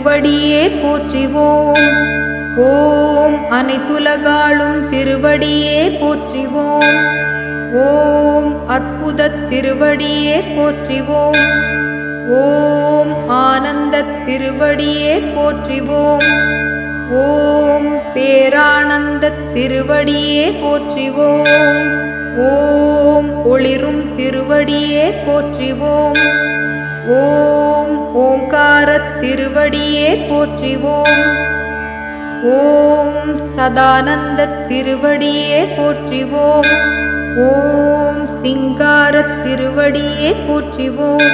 திருவடியே போற்றிவோம். ஓம் அனைத்துலகாளும் திருவடியே போற்றிவோம். ஓம் அற்புத திருவடியே போற்றிவோம். ஓம் ஆனந்த திருவடியே போற்றிவோம். ஓம் பேரானந்த திருவடியே போற்றிவோம். ஓம் ஒளிரும் திருவடியே போற்றிவோம். ஓம் ஓங்கார திருவடியே போற்றிவோம். ஓம் சதானந்த திருவடியே போற்றிவோம். ஓம் சிங்கார திருவடியே போற்றிவோம்.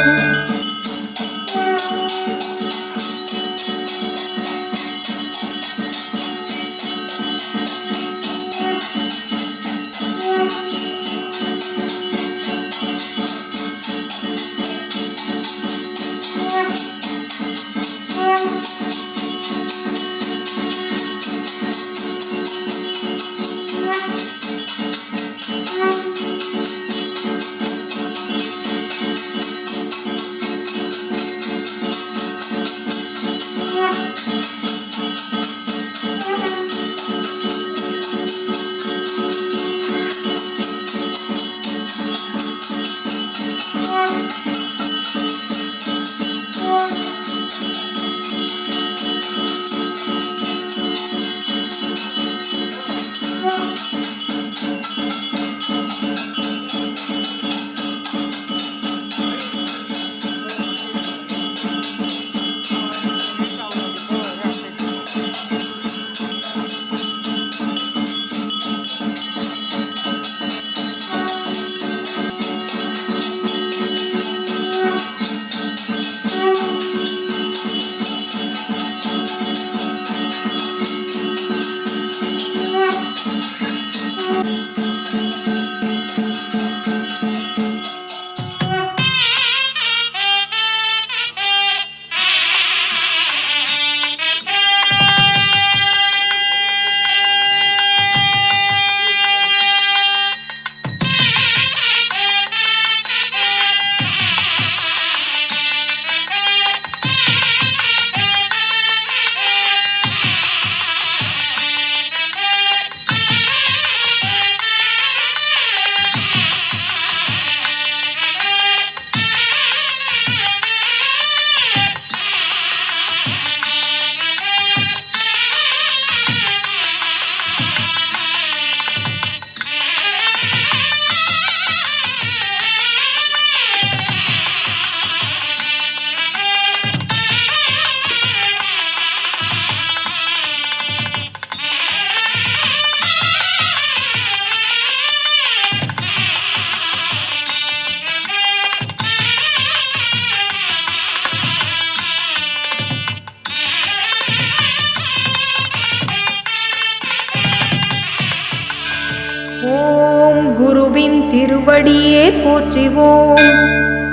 குருவின் திருவடியே போற்றிவோம்.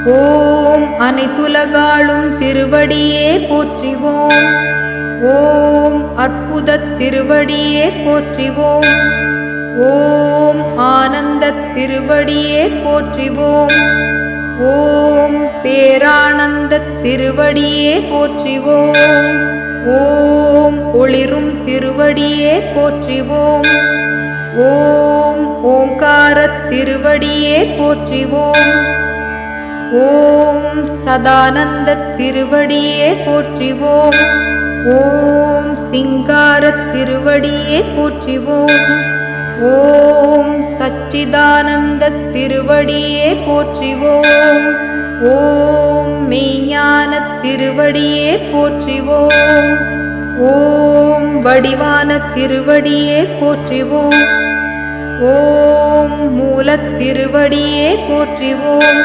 ஓம் அனைத்துலகாளும் திருவடியே போற்றிவோம். ஓம் அற்புத திருவடியே போற்றிவோம். ஓம் ஆனந்த திருவடியே போற்றிவோம். ஓம் பேரானந்த திருவடியே போற்றிவோம். ஓம் ஒளிரும் திருவடியே போற்றிவோம். ஓம் ஓங்கார திருவடியே போற்றிவோம். ஓம் சதானந்த திருவடியே போற்றிவோம். ஓம் சிங்கார திருவடியே போற்றிவோம். ஓம் சச்சிதானந்த திருவடியே போற்றிவோம். ஓம் மெய்ஞான திருவடியே போற்றிவோம். ஓம் வடிவான திருவடியே போற்றிவோம். ஓம் மூலத் திருவடியே போற்றிவோம்.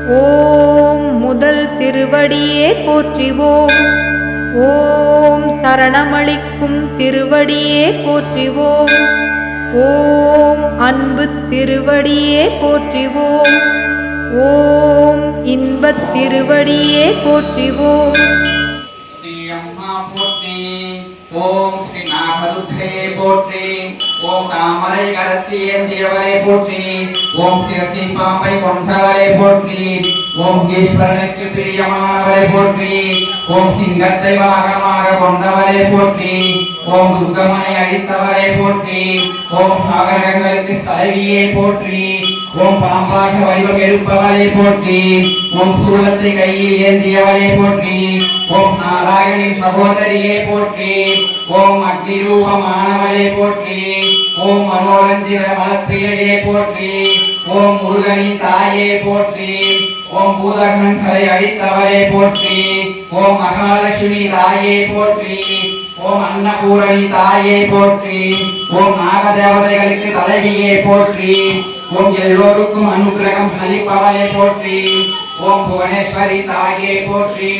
ஓம் முதல் திருவடியே போற்றிவோம். ஓம் சரணமளிக்கும் திருவடியே போற்றிவோம். ஓம் அன்பு திருவடியே போற்றிவோம். ஓம் இன்பத் திருவடியே போற்றிவோம். ஓம் ஸ்ரீ நாமதுர்கே போற்றி. ஓம் தாமரை கரத்தியவரை போற்றி. ஓம் சிரசி பாம்பை கொண்டவரை போற்றி. ஓம் ஈஸ்வரனுக்கு பிரியமானவரை போற்றி. ஓம் சிங்கத்தை வாகனமாக கொண்டவரே போற்றி. ஓம் துர்க்கமனை அழித்தவரே போற்றி. ஓம் நாகரகங்களுக்கு தலைவியே போற்றி. ஓம் பாம்பாக வடிவம் எடுப்பவளே போற்றி. ஓம் சூலத்தை கையில் ஏந்தியவளே போற்றி. ஓம் நாராயணின் சகோதரியே போற்றி. ஓம் அக்னி ரூபமானவளே போற்றி. ஓம் மனோரஞ்சித மலப்பிரியையே போற்றி. ஓம் முருகனின் தாயே போற்றி. ஓம் பூதகணங்களை அழித்தவளே போற்றி. ஓம் மகாலட்சுமி தாயே போற்றி. ஓம் அன்னபூரணி தாயே போற்றி. ஓம் நாகதேவதைகளுக்கு தலைவியே போற்றி. ஓம் எல்லோருக்கும் அனுகிரகம் அளிப்பவளே போற்றி. ஓம் புவனேஸ்வரி தாயே போற்றி.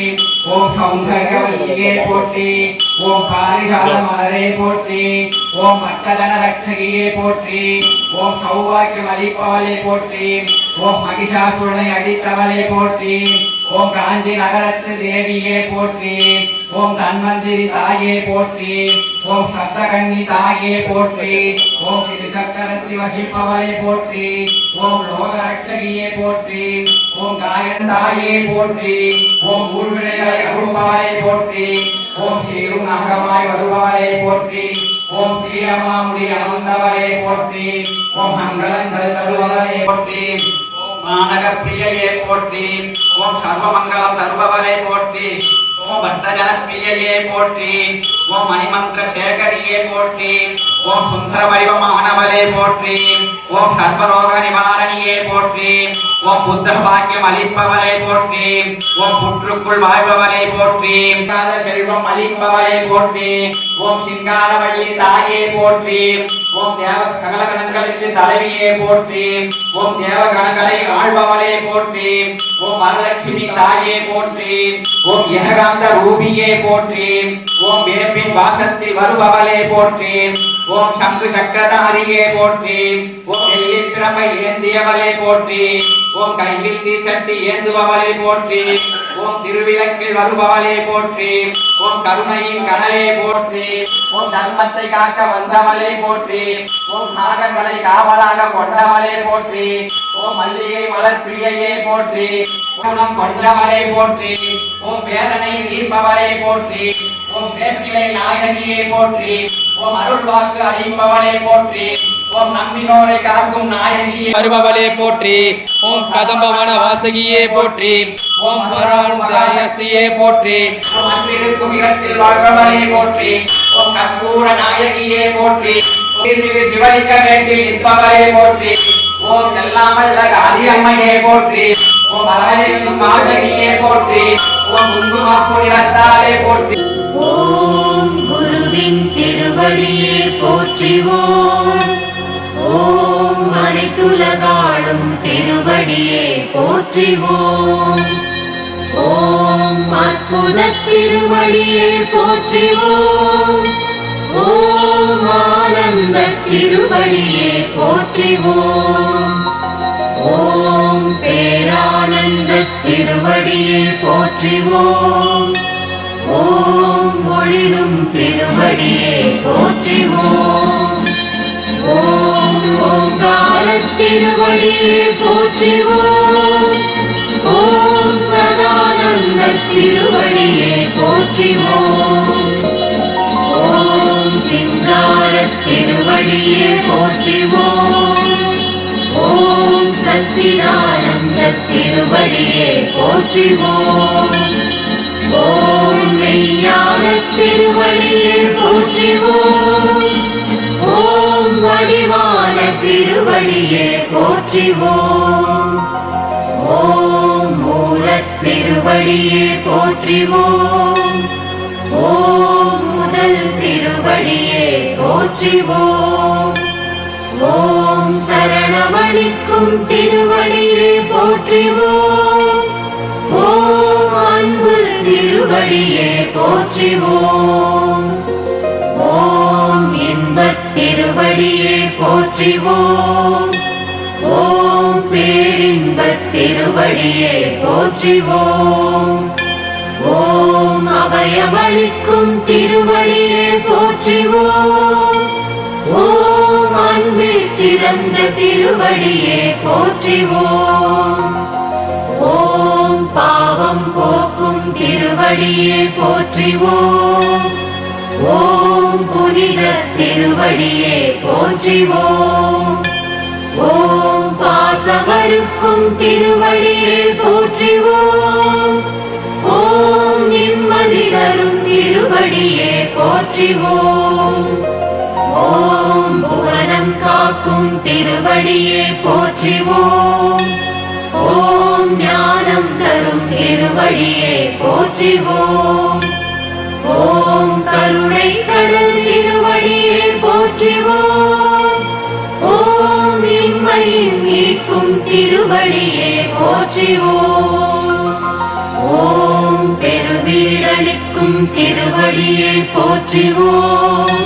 ஓம் சௌந்தர்யவல்லியே போற்றி. ஓம் பாரிஜாத மலரே போற்றி. ஓம் மட்டதன ரட்சகியே போற்றி. ஓம் சௌபாக்கியம் அளிப்பவளே போற்றி. ஓம் மகிஷாசுரனை அடித்தவளே போற்றி. ஓம் காஞ்சி நகரத்து தேவியே போற்றி. ஓம் தன்வந்திரி தாயே போற்றி. ஓம் சப்தகன்னி தாயே போற்றி. ஓம் திருச்சக்கரத்தி வசிப்பவளே போற்றி. ஓம் லோகரட்சகியே போற்றி. ஓம் காயன் தாயே போற்றி. ஓம் ஊழ்வினைகளை அருள்பவளே போற்றி. ஓம் சீரும் நாகமாய் வருபவளே போற்றி. ஓம் ஸ்ரீரமாமுடி அமர்ந்தவளே போற்றி. ஓம் மங்களங்கள் தருபவளே போற்றி. மானக பிரியையே போற்றி. ஓம் சர்வமங்கலம் தருபவளே போற்றி. ஓம் பக்தஜன பிரியையே போற்றி. ஓம் மணிமந்திர சேகரியே போற்றி. ஓம் சுந்தர வடிவமானவளே போற்றி. ஓம் சர்வரோக நிவாரணியே போற்றி. ஓம் புத்திர பாக்கியம் அளிப்பவளே போற்றி. ஓம் புற்றுக்குள் வாழ்பவளே போற்றி. செல்வம் அளிப்பவளே போற்றி. ஓம் சிங்காரவள்ளி தாயே போற்றி. ஓம் தேவ சகலகணங்களுக்கு தலைவியே போற்றி. ஓம் தேவகணங்களை ஆள்பவளே போற்றி. ஓம் வரலட்சுமி தாயே போற்றி. ஓம் ஏகாந்த ரூபியே போற்றி. ஓம் வேம்பின் வாசத்தில் வருபவளே போற்றி. ஓம் சங்கு சக்கரதாரியே போற்றி. ஓம் எல்லித்திரமை ஏந்தியவளே போற்றி. ஓம் கையில் தீச்சட்டி ஏந்துபவளே போற்றி. ஓம் திருவிளக்கில் வருபவளே போற்றி. ஓம் கருணையின் கடலே போற்றி. ஓம் தர்மத்தை காக்க வந்தவளே போற்றி. ஓம் நாகங்களை காவலாக கொண்டவளே போற்றி. ஓம் மல்லிகை மலர் பிரியையே போற்றி. ஓம் கொண்டவளே போற்றி. ஓம் வேதனை தீர்ப்பவளே போற்றி. ஓம் வேப்பிலை நாயகியே போற்றி. ஓம் அருள் வாக்கு அளிப்பவளே போற்றி. ஓம் நம்பினோரை காக்கும் நாயகியே வருபவளே போற்றி. ஓம் கதம்பவன வாசகியே போற்றி. ஓம் பராசியே போற்றி. ஓம் அன்பிருக்கும் இடத்தில் வாழ்பவளே போற்றி. ஓம் கற்பூர நாயகியே போற்றி. சிவலிங்க வேட்டில் நிற்பவளே போற்றி. ஓம் எல்லாமல்ல காளியம்மையே போற்றி. ஓம் அரவணைக்கும் வாசகியே போற்றி. ஓம் குங்குமப்பு நிறத்தாலே போற்றி. ஓம் குருவின் திருவடியே போற்றிவோம். ஓம் அனைத்துலகாளும் திருவடியே போற்றிவோம். ஓம் அற்புத திருவடியே போற்றிவோம். ஓம் ஆனந்த திருவடியே போற்றிவோம். ஓம் பேரானந்த திருவடியே போற்றிவோம். ஓம் ஒளிரும் திருவடியே போற்றிவோம். ஓம் ஓங்கார திருவடியே போற்றிவோம். ஓம் சதானந்த திருவடியே போற்றிவோம். ஓம் சிங்கார திருவடியே போற்றிவோம். ஓம் சச்சிதானந்த திருவடியே போற்றிவோம். ஓம் மெய்ஞான திருவடியே போற்றிவோம். ஓம் வடிவான திருவடியே போற்றிவோம். ஓம் மூலத் திருவடியே போற்றிவோம். ஓம் முதல் திருவடியே போற்றிவோம். ஓம் சரணமளிக்கும் திருவடியே போற்றிவோம். ஓம் அன்பு திருவடியே போற்றிவோம். ஓம் இன்பத் திருவடியே போற்றிவோம். ஓம் பேரின்பத் திருவடியே போற்றிவோம். ஓம் அபயமளிக்கும் திருவடியே போற்றிவோம். ஓம் அன்பே சிறந்த திருவடியே போற்றிவோம். ஓம் பாவம் போக்கும் திருவடியே போற்றிவோம். ஓம் புனித திருவடியே போற்றிவோம். ஓம் பாசமறுக்கும் திருவடியே போற்றிவோம். ஓம் நிம்மதி தரும் திருவடியே போற்றிவோம். ஓம் புவனம் காக்கும் திருவடியே போற்றிவோம். ஓம் ஞானம் தரும் திருவடியே போற்றிவோம். ஓம் கருணை கடல் திருவடியே போற்றிவோம். ஓம் இம்மையின் மீட்கும் திருவடியே போற்றிவோம். ஓம் பெருவீடளிக்கும் திருவடியே போற்றிவோம்.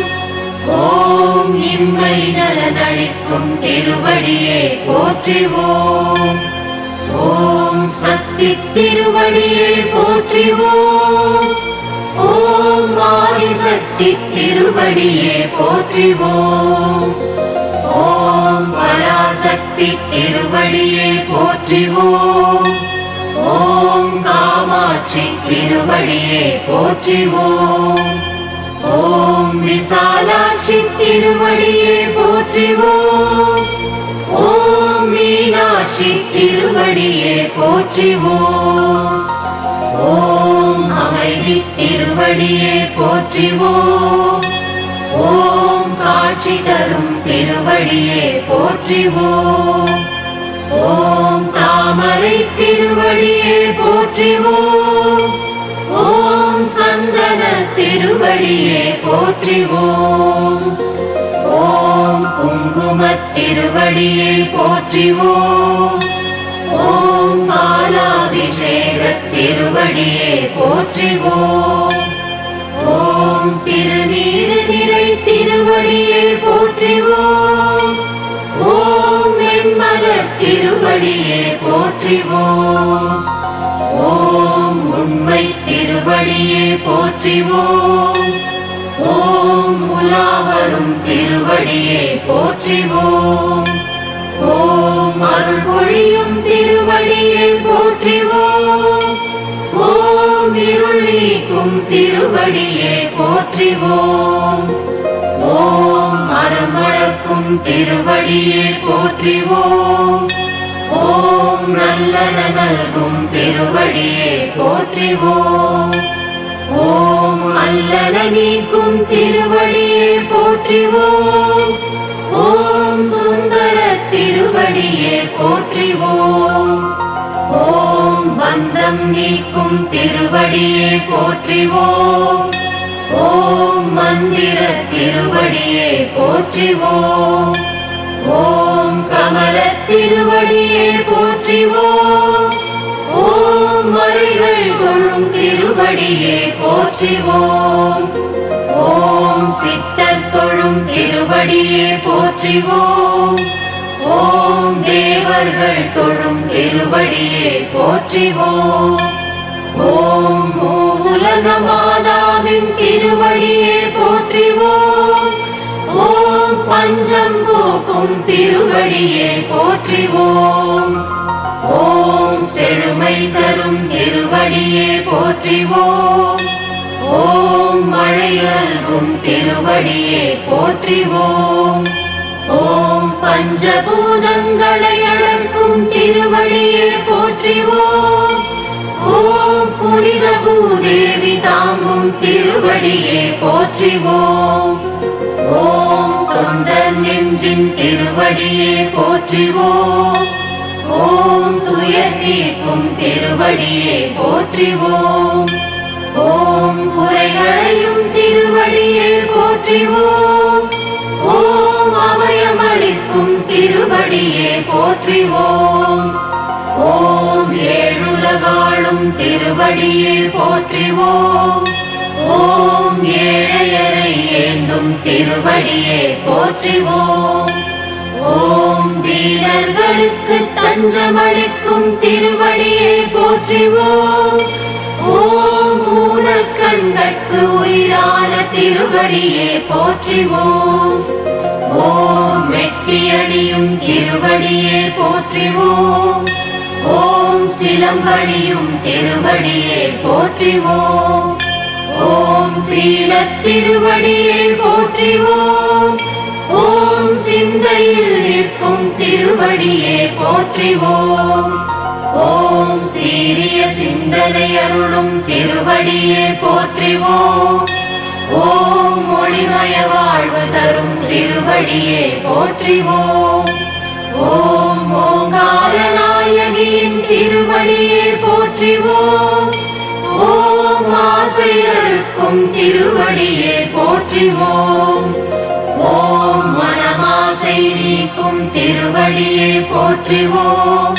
ஓம் இம்மை நலனளிக்கும் திருவடியே போற்றிவோம். ஓம் சக்தி திருவடியே போற்றிவோம். ஓம் ஆதிசக்தி திருவடியே போற்றிவோம். ஓம் பராசக்தி திருவடியே போற்றிவோம். ஓம் காமாட்சி திருவடியே போற்றிவோம். ஓம் விசாலாட்சி திருவடியே போற்றிவோம். ஓம் மீனாட்சி திருவடியே போற்றிவோம். ஓம் அமைதி திருவடியே போற்றிவோம். ஓம் காட்சி தரும் திருவடியே போற்றிவோம். ஓம் தாமரை திருவடியே போற்றிவோம். ஓம் சந்தன திருவடியே போற்றிவோம். ஓம் குங்கும திருவடியே போற்றிவோம். ஓம் பாலாபிஷேக திருவடியே போற்றிவோம். ஓம் திருநீறு நிறை திருவடியே போற்றிவோம். ஓம் வெண்மலர் திருவடியே போற்றிவோம். ஓம் உண்மை திருவடியே போற்றிவோம். ஓம் உலாவரும் திருவடியே போற்றிவோம். ஓம் அருள் பொழியும் திருவடியே போற்றிவோம். ஓம் இருள் நீக்கும் திருவடியே போற்றிவோம். ஓம் அறம் வளர்க்கும் திருவடியே போற்றிவோம். ஓம் நல்லன நல்கும் திருவடியே போற்றிவோம். ஓம் அல்லன நீக்கும் திருவடியே போற்றிவோம். ஓம் சுந்தர திருவடியே போற்றிவோம். ஓம் பந்தம் நீக்கும் திருவடியே போற்றிவோம். ஓம் மந்திர திருவடியே போற்றிவோம். ஓம் கமல திருவடியே போற்றிவோம். ஓம் மறைகள் தொழும் திருவடியே போற்றிவோம். ஓம் சித்தர் தொழும் திருவடியே போற்றிவோம். ஓம் தேவர்கள் தொழும் திருவடியே போற்றிவோம். ஓம் மூவுலக மாதாவின் திருவடியே போற்றிவோம். ஓம் பஞ்சம் போக்கும் திருவடியே போற்றிவோம். ஓம் செழுமை தரும் திருவடியே போற்றிவோம். ஓம் மழையல்கும் திருவடியே போற்றிவோம். ஓம் பஞ்சபூதங்களை அழகும் திருவடியே போற்றிவோம். ஓம் புனித பூதேவி தாங்கும் திருவடியே போற்றிவோம். ஓம் தொண்டர் நெஞ்சின் திருவடியே போற்றிவோம். ஓம் துயர் தீர்க்கும் திருவடியே போற்றிவோம். ஓம் குறைகளையும் திருவடியே போற்றிவோம். ஓம் அபயமளிக்கும் திருவடியே போற்றிவோம். ஓம் ஏழுலகாளும் திருவடியே போற்றிவோம். ஓம் ஏழையரை ஏந்தும் திருவடியே போற்றிவோம். ஓம் தீனர்களுக்கு தஞ்சமளிக்கும் திருவடியே போற்றிவோம். ஓம் ஊனக்கண்கட்கு உயிரான திருவடியே போற்றிவோம். ஓம் வெட்டியடியும் திருவடியே போற்றிவோம். ஓம் சில சீலம்பணியும் திருவடியே போற்றிவோம். ஓம் சீலத் திருவடியே போற்றிவோம். ஓம் சிந்தையில் நிற்கும் திருவடியே போற்றிவோம். ஓம் சீரிய சிந்தனை அருளும் திருவடியே போற்றிவோம். ஓம் ஒளிமய வாழ்வு தரும் திருவடியே போற்றிவோம். ஓம் ஓங்கார நாயகியின் திருவடியே போற்றிவோம். ஓம் ஆசையருக்கும் திருவடியே போற்றிவோம். ஓம் மனமாசை நீக்கும் திருவடியே போற்றிவோம்.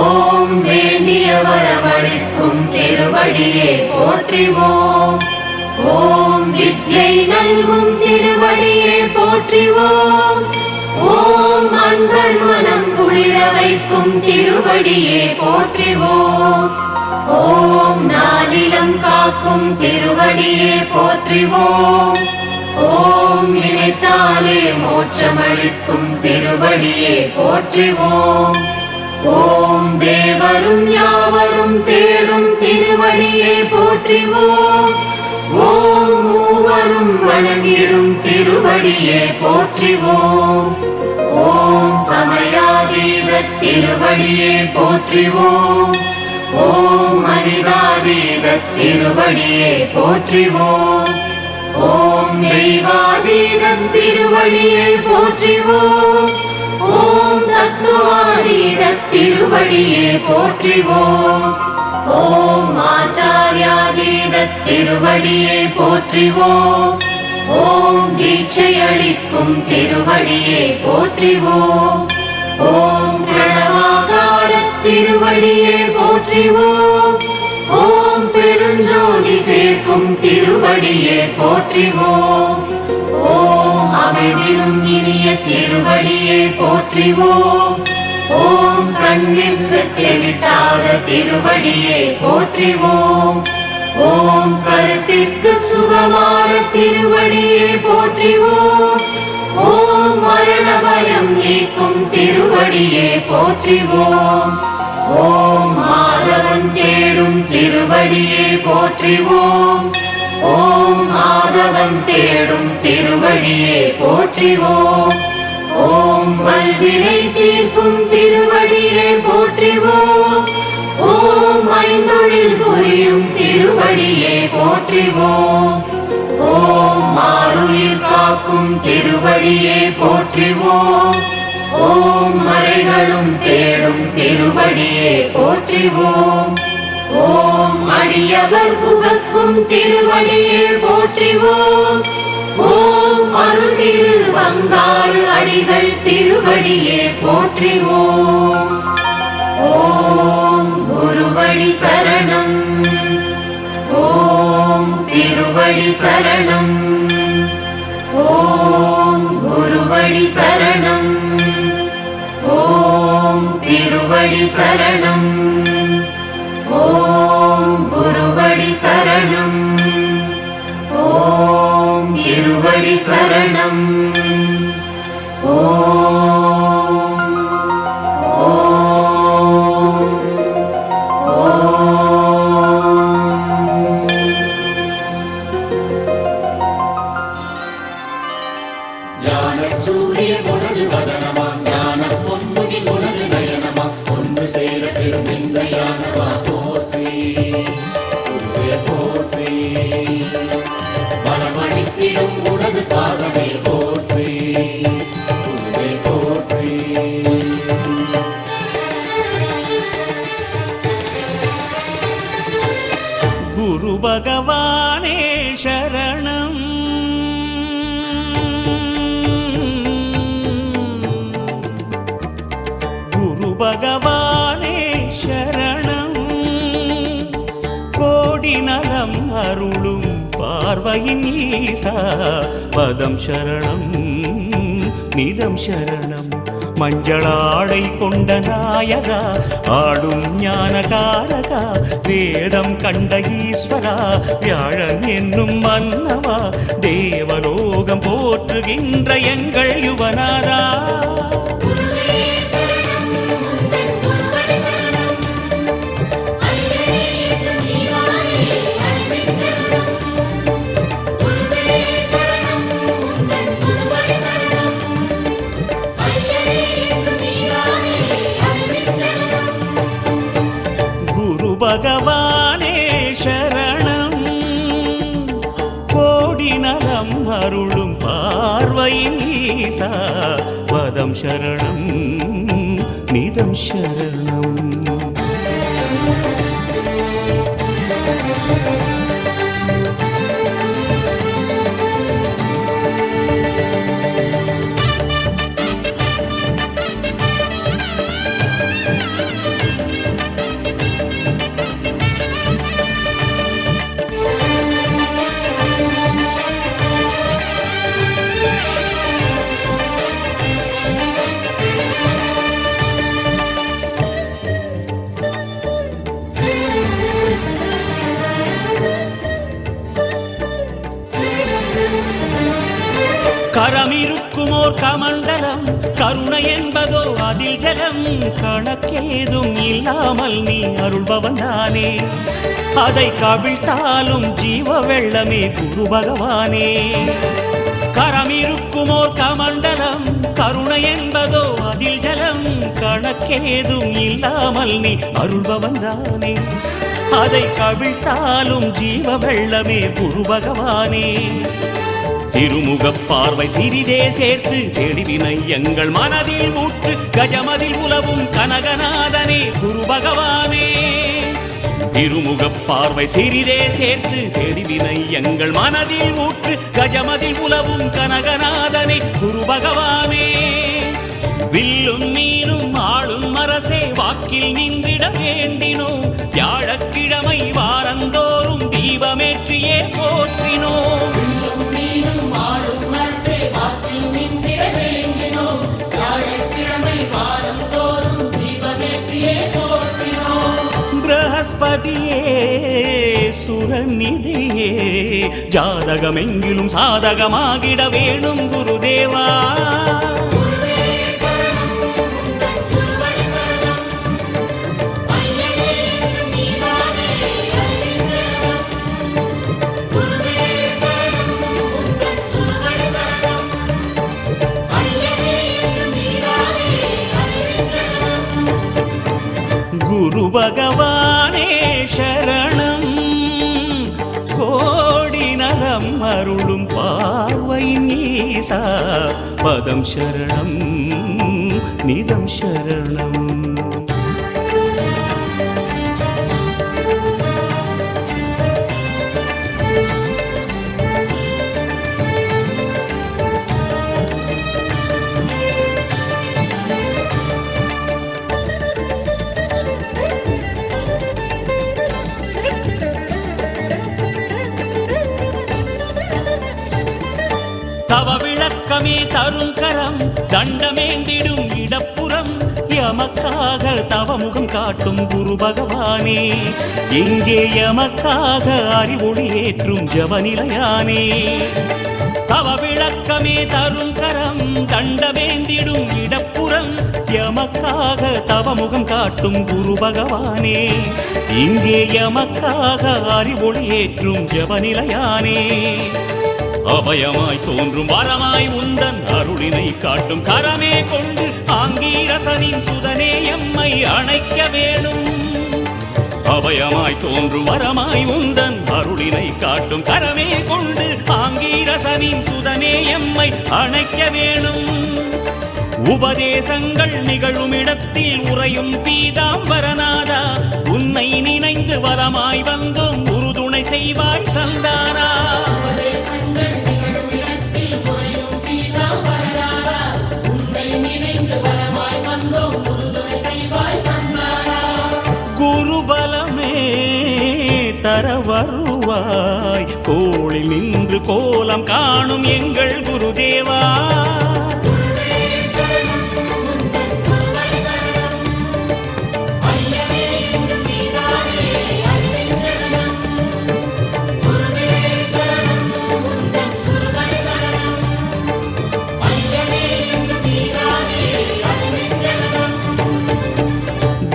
ஓம் வேண்டிய வரமளிக்கும் திருவடியே போற்றிவோம். ஓம் வித்யை நல்கும் திருவடியே போற்றிவோம். ஓம் அன்பர் மனம் குளிர வைக்கும் திருவடியே போற்றிவோம். ஓம் நானிலம் காக்கும் திருவடியே போற்றிவோம். ஓம் நினைத்தாலே மோட்சமளிக்கும் திருவடியே போற்றிவோம். ஓம் தேவரும் யாவரும் தேடும் திருவடியே போற்றிவோம். ஓம் மூவரும் வணங்கிடும் திருவடியே போற்றிவோம். ஓம் சமயாதீத திருவடியே போற்றிவோம். ஓம் மனிதாதீத திருவடியே போற்றிவோம். ஓம் தெய்வாதீத திருவடியே போற்றிவோம். ஓம் தத்துவாதீத திருவடியே போற்றிவோம். ஓம் ஆச்சாரியாதீத திருவடியே போற்றிவோம். ஓம் தீட்சை அளிக்கும் திருவடியே போற்றிவோம். ஓம் பிரணவாகார திருவடியே போற்றிவோம். ஓம் பெருஞ்சோதி சேர்க்கும் திருவடியே போற்றிவோம். ஓம் அமைதியும் இனிய திருவடியே போற்றிவோம். ஓம் கண்ணிற்கு தெவிட்டாத திருவடியே போற்றிவோம். ஓம் கருத்திற்கு சுகமான திருவடியே போற்றிவோம். ஓம் மரண பயம் நீக்கும் திருவடியே போற்றிவோம். ஓம் மாதவன் தேடும் திருவடியே போற்றிவோம். ஓம் மாதவன் தேடும் திருவடியே போற்றிவோம். ஓம் வல்வினை தீர்க்கும் திருவடியே போற்றிவோம். ஓம் ஐந்தொழில் புரியும் திருவடியே போற்றிவோம். ஓம் மாருயிர் காக்கும் திருவடியே போற்றிவோம். ஓம் மறைகளும் தேடும் திருவடியே போற்றிவோம். ஓம் அடியவர் புகக்கும் திருவடியே போற்றிவோம். ஓம் அருள் திரு வங்காறு அடிகள் திருவடியே போற்றிவோம். ஓம் குருவடி சரணம். ஓம் திருவடி சரணம். ஓம் குருவடி சரணம். ஓம் திருவடி சரணம். ஓம் குருவடி சரணம். ஓம் திருவடி சரணம். ஓம் ஓம் ஓம். ஞான சூரிய உனது வதனமா, ஞான பொன்முகி உனது நயனமா, ஒன்று சேர பெரும் இந்த யானவா போற்றி குருவே போற்றி. மனமணித்திடும் உனது பாதமே போற்றி குருவே போற்றி. குரு பகவானே சரணம். குரு பகவானே சரணம். கோடி நலம் அருளும் பார்வையின் ஈசா பதம் சரணம் நிதம் சரணம். மஞ்சளாடை கொண்ட நாயகா ஆடும் ஞானகாரகா வேதம் கண்ட ஈஸ்வரா வியாழன் என்னும் மன்னவா தேவலோகம் போற்றுகின்ற எங்கள் யுவனாதா. பகவானே சரணம். கோடி நலம் அருளும் பார்வையின் ஈசா பதம் சரணம் நிதம் சரணம். கரமிருக்குமோர் கமண்டலம் கருணை என்பதோ அதில் ஜலம். கணக்கேதும் இல்லாமல் நீ அருள்பவன் தானே, அதை கவிழ்த்தாலும் ஜீவ வெள்ளமே குரு பகவானே. கரமிருக்குமோர் கமண்டலம் கருணை என்பதோ அதில் ஜலம். கணக்கேதும் இல்லாமல் நீ அருள்பவன் தானே, அதை கவிழ்த்தாலும் ஜீவ வெள்ளமே குரு பகவானே. திருமுகப் பார்வை சிறிதே சேர்த்து தெளிவினை எங்கள் மனதில் ஊற்று. கஜமதில் உலவும் கனகநாதனே குரு பகவானே. திருமுகப் பார்வை சிறிதே சேர்த்து தெளிவினை எங்கள் மனதில் ஊற்று. கஜமதில் உலவும் கனகநாதனே குரு பகவானே. வில்லும் மீனும் ஆளும் அரசே வாக்கில் நின்றிட வேண்டினோம். வியாழக்கிழமை வாரந்தோறும் தீபமேற்றியே போற்றினோம். பிரகஸ்பதியே சுரநிதியே ஜாதகமெங்கிலும் சாதகமாகிட வேணும் குருதேவா. குரு பகவானே சரணம். கோடி நலம் அருளும் பார்வையின் ஈசா பதம் சரணம் நிதம் சரணம். தவ விளக்கமே தரும் கரம் தண்டமேந்திடும் இடப்புறம். எமக்காக தவமுகம் காட்டும் குரு பகவானே, இங்கே எமக்காக அறிவொளி ஏற்றும் ஜபநிலையானே. தவ விளக்கமே தரும் கரம் தண்டமேந்திடும் இடப்புறம். எமக்காக தவமுகம் காட்டும் குரு பகவானே, இங்கே எமக்காக அறிவொளி ஏற்றும் ஜபநிலையானே. அபயமாய் தோன்றும் வரமாய் உந்தன் அருளினை காட்டும் கரமே கொண்டு ஆங்கீரசனின் சுதனே எம்மை அணைக்க வேணும். அபயமாய் தோன்றும் வரமாய் உந்தன் அருளினை காட்டும் கரமே கொண்டு ஆங்கீரசனின் சுதனே எம்மை அணைக்க வேணும். உபதேசங்கள் நிகழும் இடத்தில் உறையும் பீதாம்பரநாதா, உன்னை நினைந்து வரமாய் வந்தோம் உறுதுணை செய்வாய் சந்தானா. குருபலமே தர வருவாய், கோளில் நின்று கோலம் காணும் எங்கள் குருதேவா.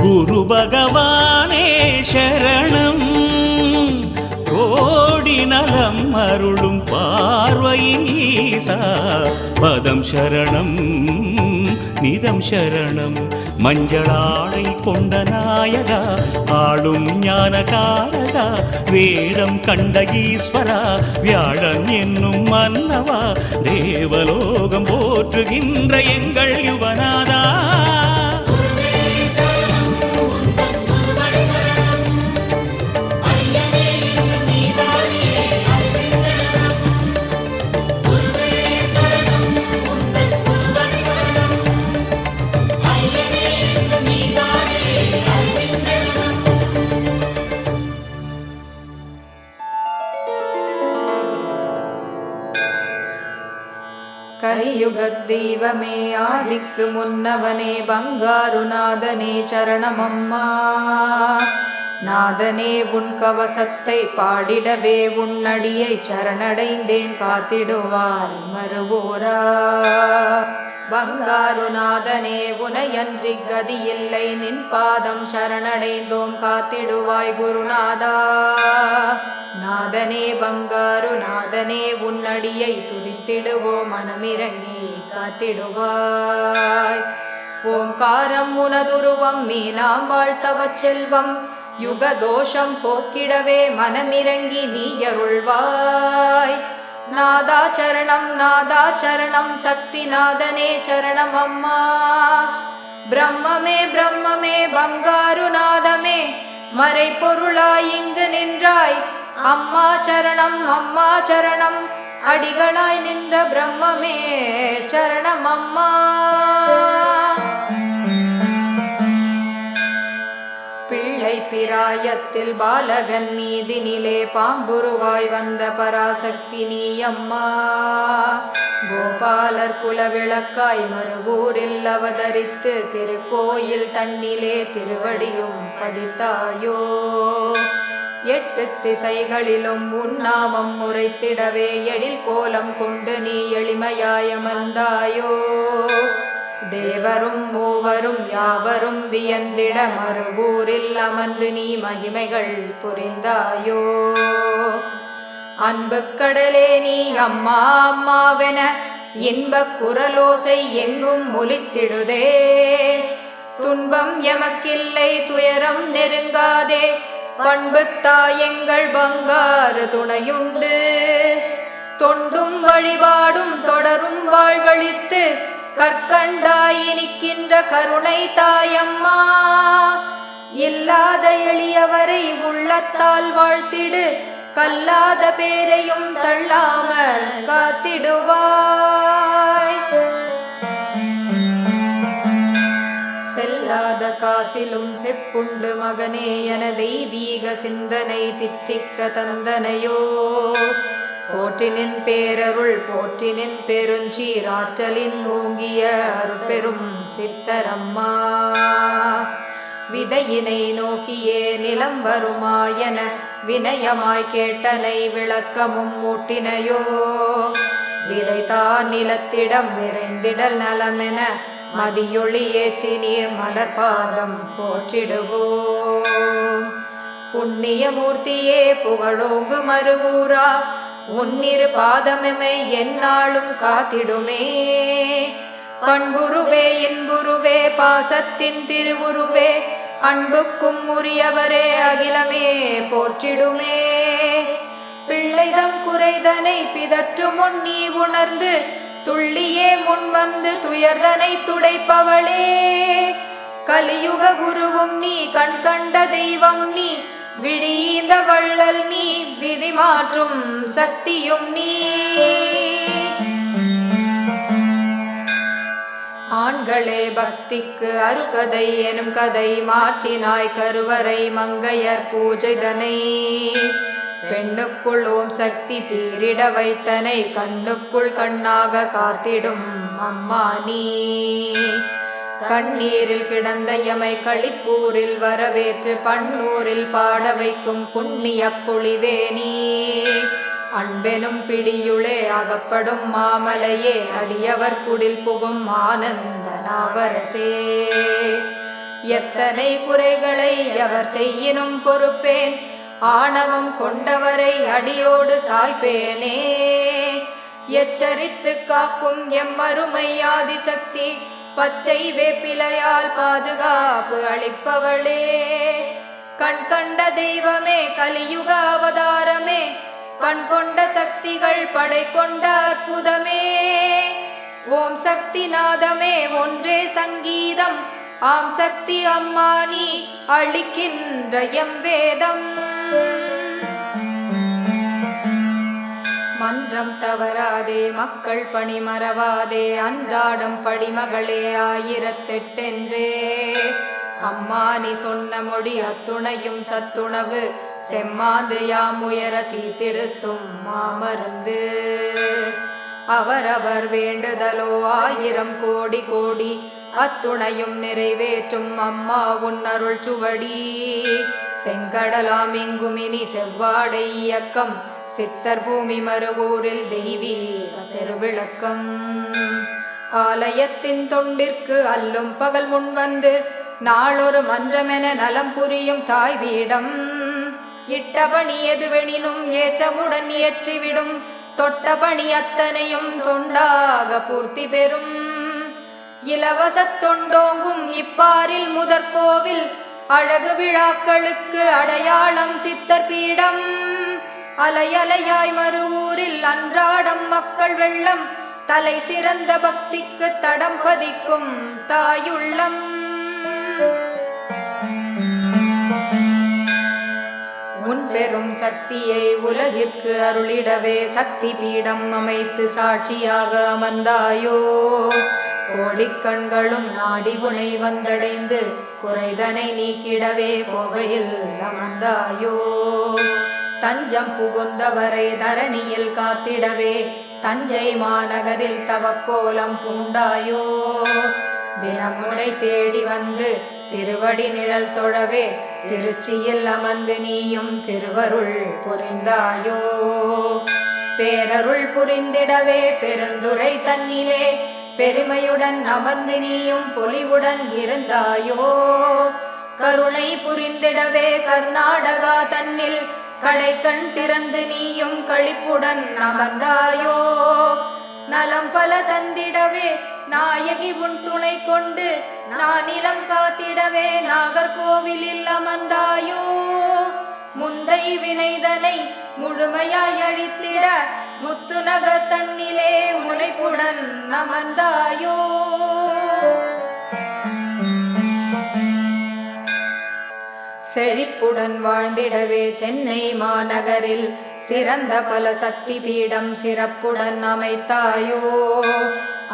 குரு பகவானே சரணம். கோடி நலம் அருளும் பார்வையின் ஈசா பதம் சரணம் நிதம் சரணம். மஞ்சளாடை கொண்ட நாயகா ஆளும் ஞானகாரகா வேதம் கண்ட ஈஸ்வரா வியாழன் என்னும் மன்னவா தேவலோகம் போற்றுகின்ற எங்கள் யுவநாதா கலியுகத் தெய்வமே ஆதிக்கு முன்னவனே பங்காருநாதனே சரணமம்மா. நாதனே உன் கவசத்தை பாடிடவே உன்னடியை சரணடைந்தேன் காத்திடுவாய் மறுவோரா. பங்காருநாதனே உனையன்றி கதியில்லை நின் பாதம் சரணடைந்தோம் காத்திடுவாய் குருநாதா. நாதனே பங்காருநாதனே உன்னடியை துதித்திடுவோம் மனமிறங்கி காத்திடுவாய். ஓங்காரம் உனதுருவம் மீனாம் வாழ்த்தவ செல்வம் யுக தோஷம் போக்கிடவே மனமிறங்கி நீயருள்வாய். நாதா சரணம் சக்தி நாதனே சரணம் அம்மா. பிரம்மமே பிரம்மமே பங்காருநாதமே மறை பொருளாய் இங்கு நின்றாய் அம்மா சரணம் அடிகளாய் நின்ற பிரம்மமே சரணம் அம்மா. பிள்ளை பிராயத்தில் பாலகன் நீதினிலே பாம்புருவாய் வந்த பராசக்தி நீ அம்மா. கோபாலர் குலவிளக்காய் மறுவூரில் அவதரித்து திருக்கோயில் தன்னிலே திருவடியும் பதித்தாயோ. 8 திசைகளிலும் உன்னாமம் உரைத்திடவே எழில் கோலம் கொண்டு நீ எளிமையாய் அமர்ந்தாயோ. தேவரும் மூவரும் யாவரும் வியந்திட மறுவூரில் அமர்ந்து நீ மகிமைகள் புரிந்தாயோ. அன்பு கடலே நீ அம்மா அம்மாவென இன்பக் குரலோசை எங்கும் ஒலித்திடுதே. துன்பம் எமக்கில்லை துயரம் நெருங்காதே பண்பு தாயெங்கள் பங்காரு துணையுண்டு. தொண்டும் வழிபாடும் தொடரும் வாழ்வழித்து கற்கண்டாய் நிற்கின்ற கருணை தாயம்மா. இல்லாத எளியவரை உள்ளத்தால் வாழ்த்திடு கல்லாத பேரையும் தள்ளாமற் காத்திடுவாய். செல்லாத காசிலும் செப்புண்டு மகனே என தெய்வீக சிந்தனை தித்திக்க தந்தனையோ. போற்றினின் பேரருள் போற்றினின் பெருஞ்சீராற்றலின் ஓங்கிய அருட்பெரும் சித்தரம்மா. விதையினை நோக்கியே நிலம் வருமாயன வினயமாய் கேட்டனை விளக்கமும் மூட்டினையோ. விதைதான் நிலத்திடம் விரைந்திடல் நலமென மதியொளி ஏற்றி நீர் மலர்பாதம் போற்றிடுவோம். புண்ணியமூர்த்தியே புகழோங்கு மறுவூரா உன்னிரு பாதமெமை எந்நாளும் காத்திடுமே. பண்புருவே இன்புருவே பாசத்தின் திருவுருவே அன்புக்கும் உரியவரே அகிலமே போற்றிடுமே. பிள்ளைதம் குறைதனை பிதற்று முன் நீ உணர்ந்து துள்ளியே முன்வந்து துயர்தனை துடைப்பவளே. கலியுக குருவும் நீ கண் கண்ட தெய்வம் நீ விழிந்த வள்ளல் நீ விதி மாற்றும் சக்தியும் நீ. ஆண்களே பக்திக்கு அருகதை எனும் கதை மாற்றினாய் கருவறை மங்கையர் பூஜைதனை. பெண்ணுக்குள் ஓம் சக்தி பீரிட வைத்தனை கண்ணுக்குள் கண்ணாக காத்திடும் அம்மா நீ. கண்ணீரில் கிடந்த எமை களிப்பூரில் வரவேற்று பன்னூரில் பாட வைக்கும் புண்ணிய பொழிவே நீ. அன்பெனும் பிடியுளே அகப்படும் மாமலையே அடியவர் குடில் புகும் ஆனந்த நாவரசே. எத்தனை குறைகளை எவர் செய்யினும் பொறுப்பேன் ஆணவம் கொண்டவரை அடியோடு சாய்ப்பேனே. எச்சரித்து காக்கும் எம்மருமை ஆதிசக்தி பச்சை வேப்பிலையால் பாதுகாப்பு அளிப்பவளே, கண் கண்ட தெய்வமே, கலியுக அவதாரமே, கண் கொண்ட சக்திகள் படை கொண்ட அற்புதமே, ஓம் சக்தி நாதமே ஒன்றே சங்கீதம், ஆம் சக்தி அம்மா நீ அளிக்கின்ற எம் வேதம். மன்றம் தவறாதே, மக்கள் பணி மறவாதே, அன்றாடம் படிமகளே 1008 அம்மா நீ சொன்ன மொழி அத்துணையும் சத்துணவு, செம்மாந்து யாமுயர சீர்திருத்தும் மாமருந்து. அவரவர் வேண்டுதலோ 1000 கோடி கோடி, அத்துணையும் நிறைவேற்றும் அம்மா உன் அருள் சுவடி. செங்கடலாம் எங்குமினி செவ்வாடை இயக்கம், சித்தர் பூமி மறுவூரில் தெய்வீக பெருவிளக்கம். ஆலயத்தின் தொண்டிற்கு அல்லும் பகல் முன் வந்து, நாளொரு மன்றமென நலம் புரியும் தாய் வீடம். இட்டபணி எதுவெனினும் ஏற்றமுடன் இயற்றிவிடும், தொட்டபணி அத்தனையும் தொண்டாக பூர்த்தி பெறும். இலவச தொண்டோங்கும் இப்பாரில் முதற்கோவில், அழகு விழாக்களுக்கு அடையாளம் சித்தர் பீடம். அலையலையாய் மறுவூரில் அன்றாடம் மக்கள் வெள்ளம், தலை சிறந்த பக்திக்கு தடம் பதிக்கும் தாயுள்ளம். உன் பெரும் சக்தியை உலகிற்கு அருளிடவே சக்தி பீடம் அமைத்து சாட்சியாக அமர்ந்தாயோ. கோடிக்கண்களும் நாடி உனை வந்தடைந்து குறைதனை நீக்கிடவே கோவையில் அமர்ந்தாயோ. தஞ்சம் புகுந்தவரை தரணியில் காத்திடவே தஞ்சை மாநகரில் தவக்கோலம் பூண்டாயோ. தினமுறை தேடி வந்து திருவடி நிழல் தொழவே திருச்சியில் அமர்ந்து நீயும் திருவருள் புரிந்தாயோ. பேரருள் புரிந்திடவே பெருந்துரை தன்னிலே பெருமையுடன் அமர்ந்து நீயும் பொலிவுடன் இருந்தாயோ. கருணை புரிந்திடவே கர்நாடகா தன்னில் கடைக்கண் திறந்து நீயும் களிப்புடன் அமர்ந்தாயோ. நலம் பல தந்திடவே நாயகி உன் துணை கொண்டு நானிலம் காத்திடவே நாகர்கோவிலில் அமர்ந்தாயோ. முந்தை வினைதனை முழுமையாய் அழித்திட முத்துநகர் தன்னிலே முனைப்புடன் அமர்ந்தாயோ. செழிப்புடன் வாழ்ந்திடவே சென்னை மாநகரில் சிறந்த பல சக்தி பீடம் சிறப்புடன் அமைத்தாயோ.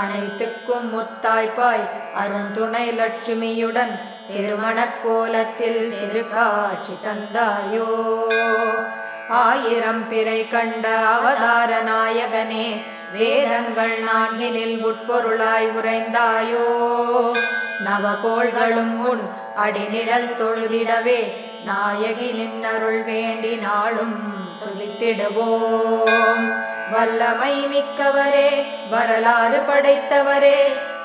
அனைத்துக்கும் முத்தாய்ப்பாய் அருண்துணை லட்சுமியுடன் திருமண கோலத்தில் திருக்காட்சி தந்தாயோ. 1000 பிறை கண்ட அவதார நாயகனே, வேதங்கள் 4 உட்பொருளாய் உறைந்தாயோ. நவகோள்களும் உன் அடிநிழல் தொழுதிடவே நாயகி நின்னருள் வேண்டி நாளும் துதித்திடுவோம். வல்லமை மிக்கவரே, வரலாறு படைத்தவரே,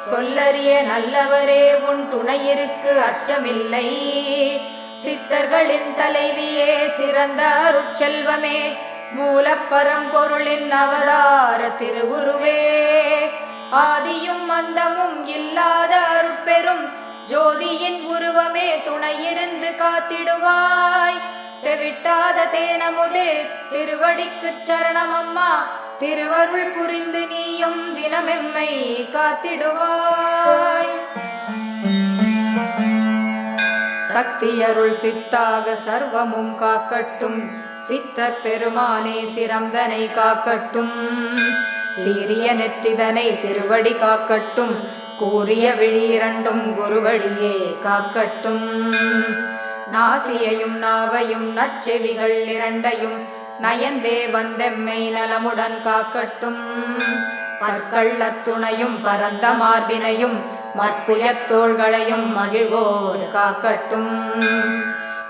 சொல்லறிய நல்லவரே, உன் துணையிருக்கு அச்சமில்லை. சித்தர்களின் தலைவியே, சிறந்த அருட்செல்வமே, மூலப்பரம்பொருளின் அவதார திருவுருவே, ஆதியும் அந்தமும் இல்லாத அருட்பெரும் ஜோதியின் உருவமே, துணையிருந்து காத்திடுவாய். தெவிட்டாத தேனமுதே, திருவடிக்கு சரணம் அம்மா, திருவருள் புரிந்து நீயும் தினமெம்மை காத்திடுவாய். சக்தியருள் சித்தாக சர்வமும் காக்கட்டும், சித்தர் பெருமானே சிரந்தனை காக்கட்டும். சீரிய நெற்றிதனை திருவடி காக்கட்டும், கூறிய விழி 2 குருவடியே காக்கட்டும். நாசியையும் நாவையும் நற்செவிகள் 2 நயந்தே வந்தெம்மை நலமுடன் காக்கட்டும். பற்கள்ளத்துணையும் பரந்த மார்பினையும் மற்புயத் தோள்களையும் மகிழ்வோடு காக்கட்டும்.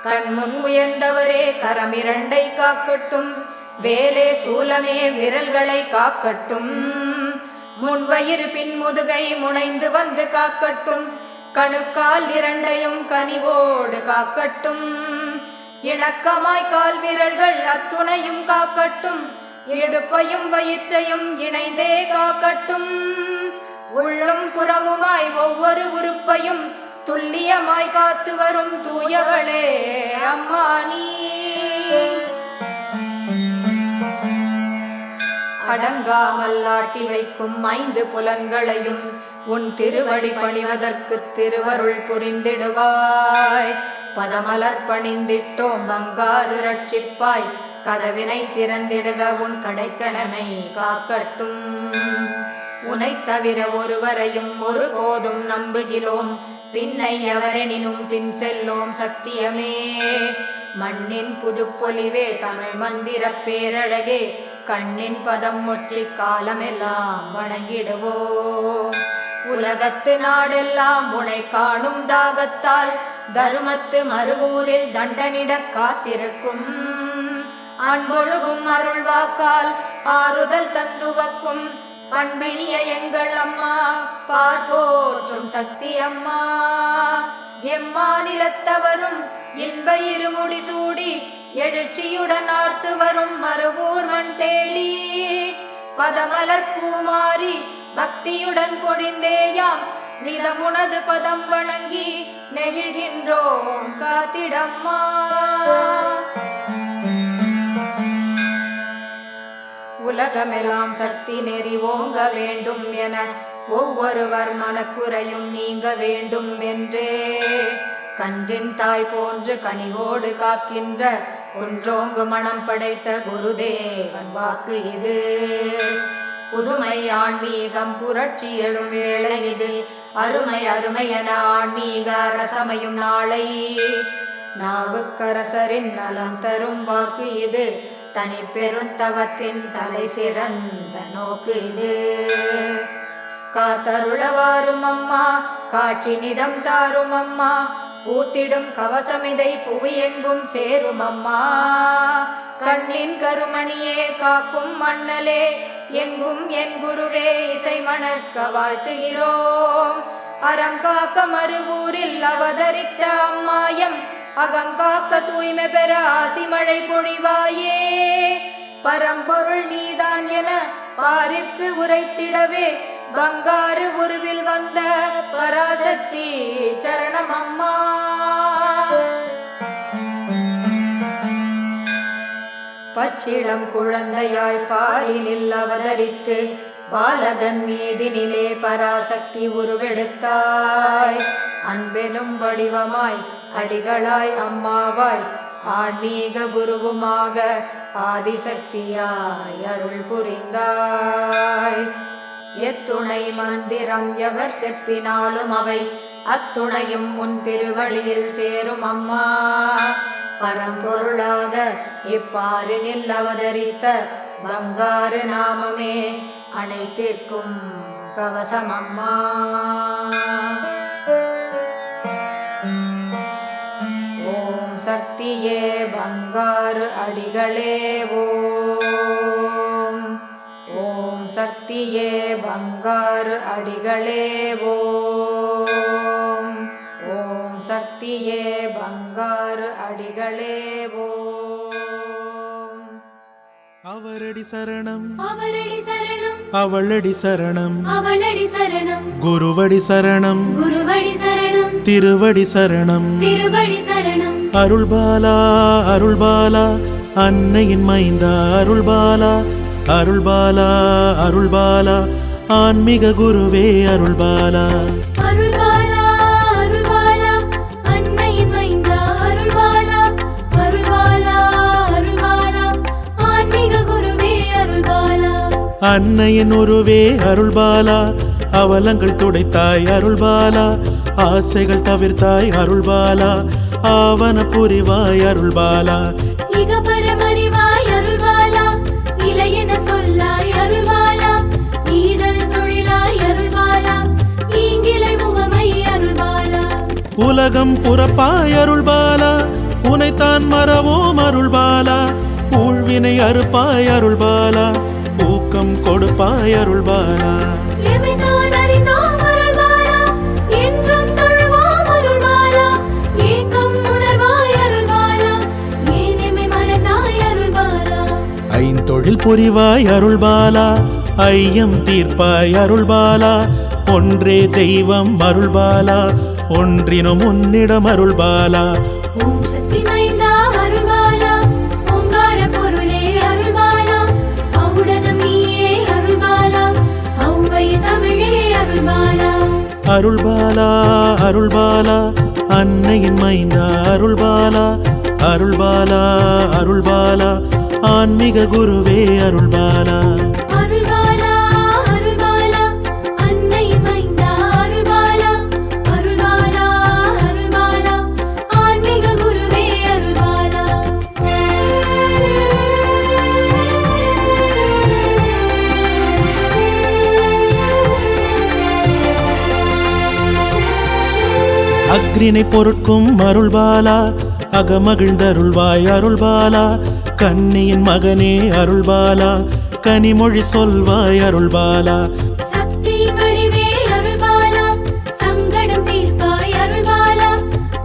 கண்முன் உயர்ந்தவரே கரம் 2 காக்கட்டும், வேலே சூலமே விரல்களை காக்கட்டும். முன்வயிறு பின்முதுகை முனைந்து வந்து காக்கட்டும், கணுக்கால் 2 கனிவோடு காக்கட்டும். இணக்கமாய் கால் விரல்கள் அத்துணையும் காக்கட்டும், இடுப்பையும் வயிற்றையும் இணைந்தே காக்கட்டும். உள்ளும் புறமுமாய் ஒவ்வொரு உறுப்பையும் துல்லியமாய் காத்து வரும் தூயவளே அம்மா நீ. அடங்காமல் ஆட்டி வைக்கும் 5 புலன்களையும் உன் திருவடி பணிவதற்கு திருவருள் புரிந்திடுவாய். பதமலர் பணிந்திட்டோம் பங்காரு ரட்சிப்பாய். கதவினை திறந்திடுக உன் கடைக்கணனை காக்கட்டும். உனை தவிர ஒருவரையும் ஒருபோதும் நம்புகிறோம். பின்னை எவரெனினும் பின் செல்லோம் சத்தியமே. மண்ணின் புதுப்பொலிவே தமிழ் மந்திர பேரழகே. கண்ணின் பதம் ஒற்றி காலமெல்லாம் வணங்கிடுவோம். உலகத்து நாடெல்லாம் உனை காணும் தாகத்தால் தருமத்து மறுவூரில் தண்டனிட காத்திருக்கும். அன்பொழுகும் அருள்வாக்கால் ஆறுதல் தந்துவக்கும் பண்பினிய எங்கள் அம்மா பார்ப்போற்றும் சக்தி அம்மா. எம்மாநிலத்தவரும் இன்ப இருமுடி சூடி எழுச்சியுடன் ஆர்த்து வரும் மறுவூர் மண் தேடி பதமலர் பூமாரி பக்தியுடன் பொழிந்தேயாம் நிதமுனது பதம் வணங்கி நெகிழ்கின்றோம் காத்திடம்மா. உலகமெல்லாம் சக்தி நெறி ஓங்க வேண்டும் என ஒவ்வொருவர் மனக்குறையும் நீங்க வேண்டும் என்றே கன்றின் தாய் போன்று கனிவோடு காக்கின்ற ஒன்றோங்கு மனம் படைத்த குருதேவன் வாக்கு இது. புதுமை ஆன்மீகம் புரட்சி எழும் வேளை இது. அருமை அருமை என ஆன்மீக ரசமையும் நாளை. நாவுக்கரசரின் நலம் தரும் வாக்கு இது. தனி பெருந்தவத்தின் தலை சிறந்த நோக்கு இது. காத்தருளவாரும் அம்மா காட்சி நிதம் தாரும் அம்மா. பூத்திடும் கவசமிதை புவியெங்கும் சேரும் அம்மா. கண்ணின் கருமணியே காக்கும் மண்ணலே எங்கும் என் குருவே இசை மணக்க வாழ்த்துகிறோம். அறம் காக்க மறுவூரில் அவதரித்த அம்மாயம் அகங்காக்க தூய்மை பெற ஆசிமழை பொழிவாயே. பரம்பொருள் நீதான் என பாரிற்கு உரைத்திடவே பங்காரு உருவில் வந்த பராசக்தி சரணம் அம்மா. பச்சிளம் குழந்தையாய் பாரினில் அவதரித்து பாலகன் மீதினிலே பராசக்தி உருவெடுத்தாய். அன்பெனும் வடிவமாய் அடிகளாய் அம்மாவாய் ஆன்மீக குருவுமாக ஆதிசக்தியாய் அருள் புரிந்தாய். எத்துணை மந்திரம் எவர் செப்பினாலும் அவை அத்துணையும் உன் திருவடியில் சேரும் அம்மா. பரம்பொருளாக இப்பாரினில் அவதரித்த பங்காரு நாமமே அனைத்திற்கும் கவசம் அம்மா. ஓம் சக்தியே பங்காரு அடிகளே ஓம். ஓம் சக்தியே பங்காரு அடிகளே ஓம். ஓம் சக்தியே பங்காரு அடிகளே ஓம். அவரடி சரணம் அவரடி சரணம் அவளடி சரணம் அவளடி சரணம் குருவடி சரணம் குருவடி சரணம் திருவடி சரணம் திருவடி சரணம். அருள்பாலா அருள்பாலா அன்னையின் மைந்தா அருள்பாலா அருள்பாலா அருள்பாலா ஆன்மீக குருவே அருள்பாலா. அருள்பாலா அருள்பாலா அன்னையின் மைந்தா அருள்பாலா அருள்பாலா அருள்பாலா ஆன்மீக குருவே அருள்பாலா. அன்னையின் உருவே அருள்பாலா அவலங்கள் துடைத்தாய் அருள்பாலா. ஆசைகள் தவிர்த்தாய் அருள்பாலா. ஆவன புரிவாய் அருள்பாலா. இகபரமறிவாய் அருள்பாலா. இளையன சொல்லாய் அருள்பாலா. ஈதல் தொழிலாய் அருள்பாலா. ஈங்கிலை முகமை அருள்பாலா. உலகம் புறப்பாய் அருள்பாலா. உனைத்தான் மறவோம் அருள்பாலா. ஊழ்வினை அறுப்பாய் அருள்பாலா. ஊக்கம் கொடுப்பாய் அருள்பாலா. எமைதான் அறிந்தோம் அருள்பாலா. என்றும் தொழுவோம் அருள்பாலா. ஏக்கம் உணர்வாய் அருள்பாலா. ஏனெமை மறந்தாய் அருள்பாலா. ஐந்தொழில் புரிவாய் அருள்பாலா. ஐயம் தீர்ப்பாய் அருள்பாலா. ஒன்றே தெய்வம் அருள்பாலா, ஒன்றினும் உன்னிடம் அருள்பாலா. ஓம் சக்தி மைந்தா அருள்பாலா, ஓங்கார பொருளே அருள்பாலா, ஔடதம் நீயே அருள்பாலா, ஔவை தமிழே அருள்பாலா. அருள்பாலா அருள்பாலா அன்னையின் மைந்தா அருள்பாலா, அருள்பாலா அருள்பாலா ஆன்மீக குருவே அருள்பாலா. அருள்பாலா அருள்பாலா அன்னையின் மைந்தா அருள்பாலா, அருள்பாலா அருள்பாலா ஆன்மீக குருவே அருள்பாலா. அக்ரிணை பொருட்கும் அருள்பாலா, அகமகிழ்ந்தருள்வாய் அருள்பாலா. கன்னியின் மகனே அருள்பாலா, கனிமொழி சொல்வாய் அருள்பாலா. சக்தி வடிவே அருள்பாலா, சங்கடம் தீர்ப்பாய் அருள்பாலா,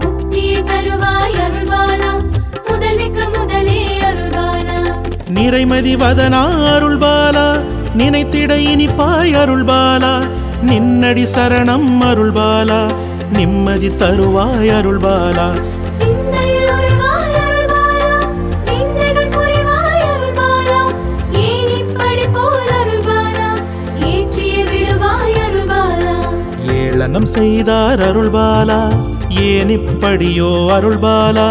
முக்தியை தருவாய் அருள்பாலா, முதல்விக்கு முதலே அருள்பாலா. நிறைமதி வதனா அருள்பாலா, நினைத்திட இனிப்பாய் அருள்பாலா. நின்னடி சரணம் அருள்பாலா, நிம்மதி தருவாய் அருள்பாலா. சிந்தையில் உருவாய் அருள்பாலா, நிந்தைகள் புரிவாய் அருள்பாலா, ஏன் இப்படி போல் அருள்பாலா, ஏற்றிய விடுவாய் அருள்பாலா. ஏளனம் செய்தார் அருள்பாலா, ஏன் இப்படியோ அருள்பாலா.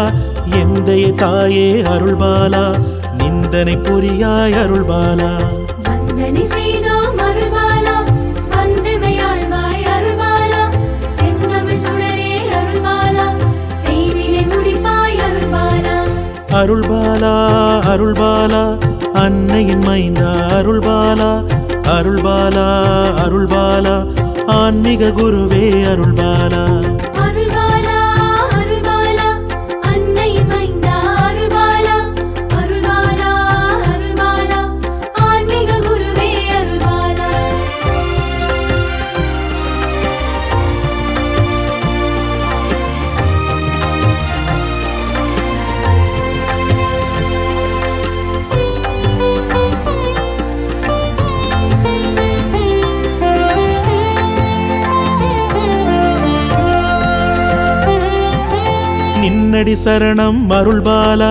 எந்தைய தாயே அருள்பாலா, நிந்தனை புரியாய் அருள்பாலா. வந்தனை செய்தோம் அருள்பாலா, வந்தமையாழ்வாய் அருள்பாலா, செந்தமிழ் சுடரே அருள்பாலா, செய்வினை முடிப்பாய் அருள்பாலா. அருள்பாலா அருள்பாலா அன்னையின் மைந்தா அருள்பாலா, அருள்பாலா அருள்பாலா ஆன்மீக குருவே அருள்பாலா. அருள்பாலா அருள்பாலா அன்னையின் மைந்தா அருள்பாலா, அருள்பாலா அருள்பாலா ஆன்மீக குருவே அருள்பாலா. நின்னடி சரணம் அருள்பாலா,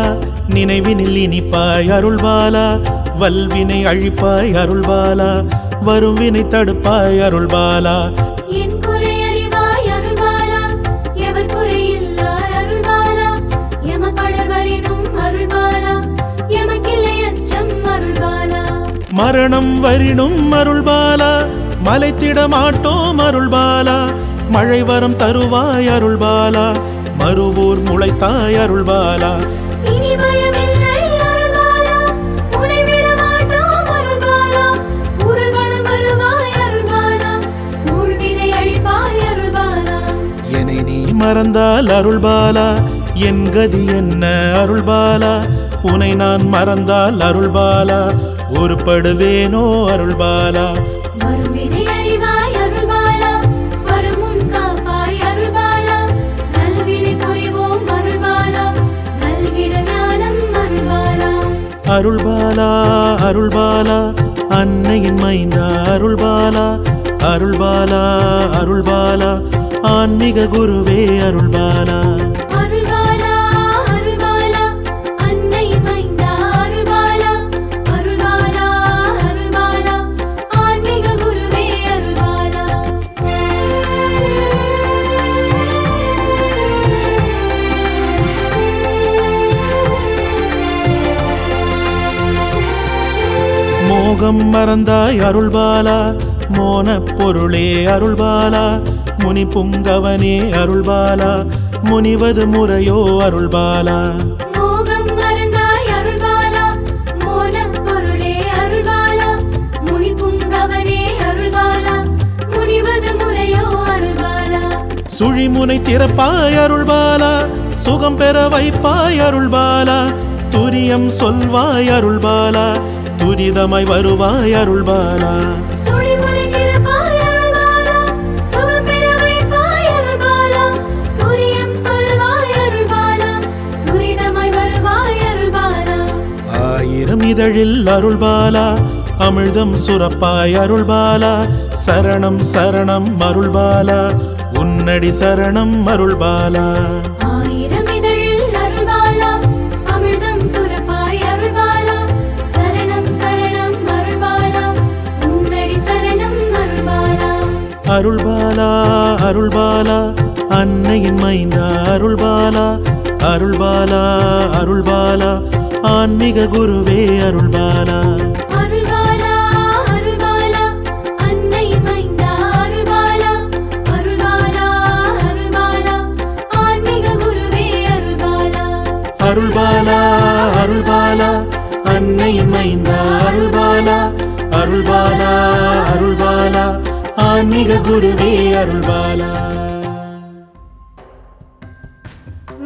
நினைவினில் இனிப்பாய் அருள்பாலா. வல்வினை அழிப்பாய் அருள்பாலா, வரும் வினை தடுப்பாய் அருள்பாலா. என் குறை அறிவாய் அருள்பாலா, எவர் குறையில்லார் அருள்பாலா, எமபடர் வரினும் அருள்பாலா, எமக்கில்லை அச்சம் அருள்பாலா. மரணம் வரினும் அருள்பாலா, மலைத்திட மாட்டோம் அருள்பாலா. மழை வரம் தருவாய் அருள்பாலா, மறுவூர் முளைத்தாய் அருள்பாலா. இனி பயமில்லை அருள்பாலா, உன்னை விட மாட்டோம் அருள்பாலா, உருள்வளம் வருவாய் அருள்பாலா, ஊழ்வினை அழிப்பாய் அருள்பாலா. என்னை நீ மறந்தால் அருள்பாலா, என் கதி என்ன அருள்பாலா. உனை நான் மறந்தால் அருள்பாலா, ஒருபடுவேனோ அருள்பாலா. வரும் வினை அறிவாய் அருள்பாலா, வரும் முன் காப்பாய் அருள்பாலா, நல்வினை புரிவோம் அருள்பாலா, நல்கிட ஞானம் அருள்பாலா. அருள்பாலா அருள்பாலா அன்னையின் மைந்தா அருள்பாலா, அருள்பாலா அருள்பாலா ஆன்மீக குருவே அருள்பாலா. அருள்பாலா அருள்பாலா அன்னையின் மைந்தா அருள்பாலா, அருள்பாலா அருள்பாலா ஆன்மீக குருவே அருள்பாலா. மோகம் மறந்தாய் அருள்பாலா, மோனப் பொருளே அருள்பாலா. முனி புங்கவனே அருள்பாலா, முனிவது முறையோ அருள்பாலா. மோகம் மறந்தாய் அருள்பாலா, மோனப் பொருளே அருள்பாலா, முனி புங்கவனே அருள்பாலா, முனிவது முறையோ அருள்பாலா. சுழிமுனை திறப்பாய் அருள்பாலா, சுகம் பெற வைப்பாய் அருள்பாலா. துரியம் சொல்வாய் அருள்பாலா, துரிதமாய் வருவாய் அருள்பாலா. சுழிமுனை திறப்பாய் அருள்பாலா, சுகம் பெற வைப்பாய் அருள்பாலா, துரியம் சொல்வாய் அருள்பாலா, துரிதமாய் வருவாய் அருள்பாலா. ஆயிரம் இதழில் அருள்பாலா, அமிழ்தம் சுரப்பாய் அருள்பாலா சரணம் சரணம் அருள்பாலா உன்னடி சரணம் அருள்பாலா ஆயிரம் இதழில் அருள்பாலா அமிர்தம் சுரப்பாய் அருள்பாலா சரணம் சரணம் அருள்பாலா உன்னடி சரணம் அருள்பாலா அருள்பாலா அருள்பாலா அன்னையின் மைந்தா அருள்பாலா அருள்பாலா அருள்பாலா ஆன்மீக குருவே அருள்பாலா அருள்பாலா அருள்பாலா அன்னையின் மைந்தா அருள்பாலா அருள்பாலா அருள்பாலா ஆன்மீக குருவே அருள்பாலா அருள்பாலா அருள்பாலா அன்னையின் மைந்தா அருள்பாலா அருள்பாலா அருள்பாலா ஆன்மீக குருவே அருள்பாலா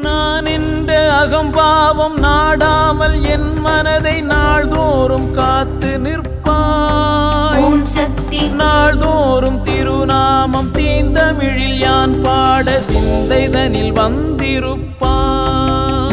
நான் என்ற அகம்பாவம் நாடாமல் என் மனதை நாள்தோறும் காத்து நிற்பாய் ஓம் சக்தி நாள்தோறும் திருநாமம் தீந்தமிழில் யான் பாட சிந்தைதனில் வந்திருப்பாய்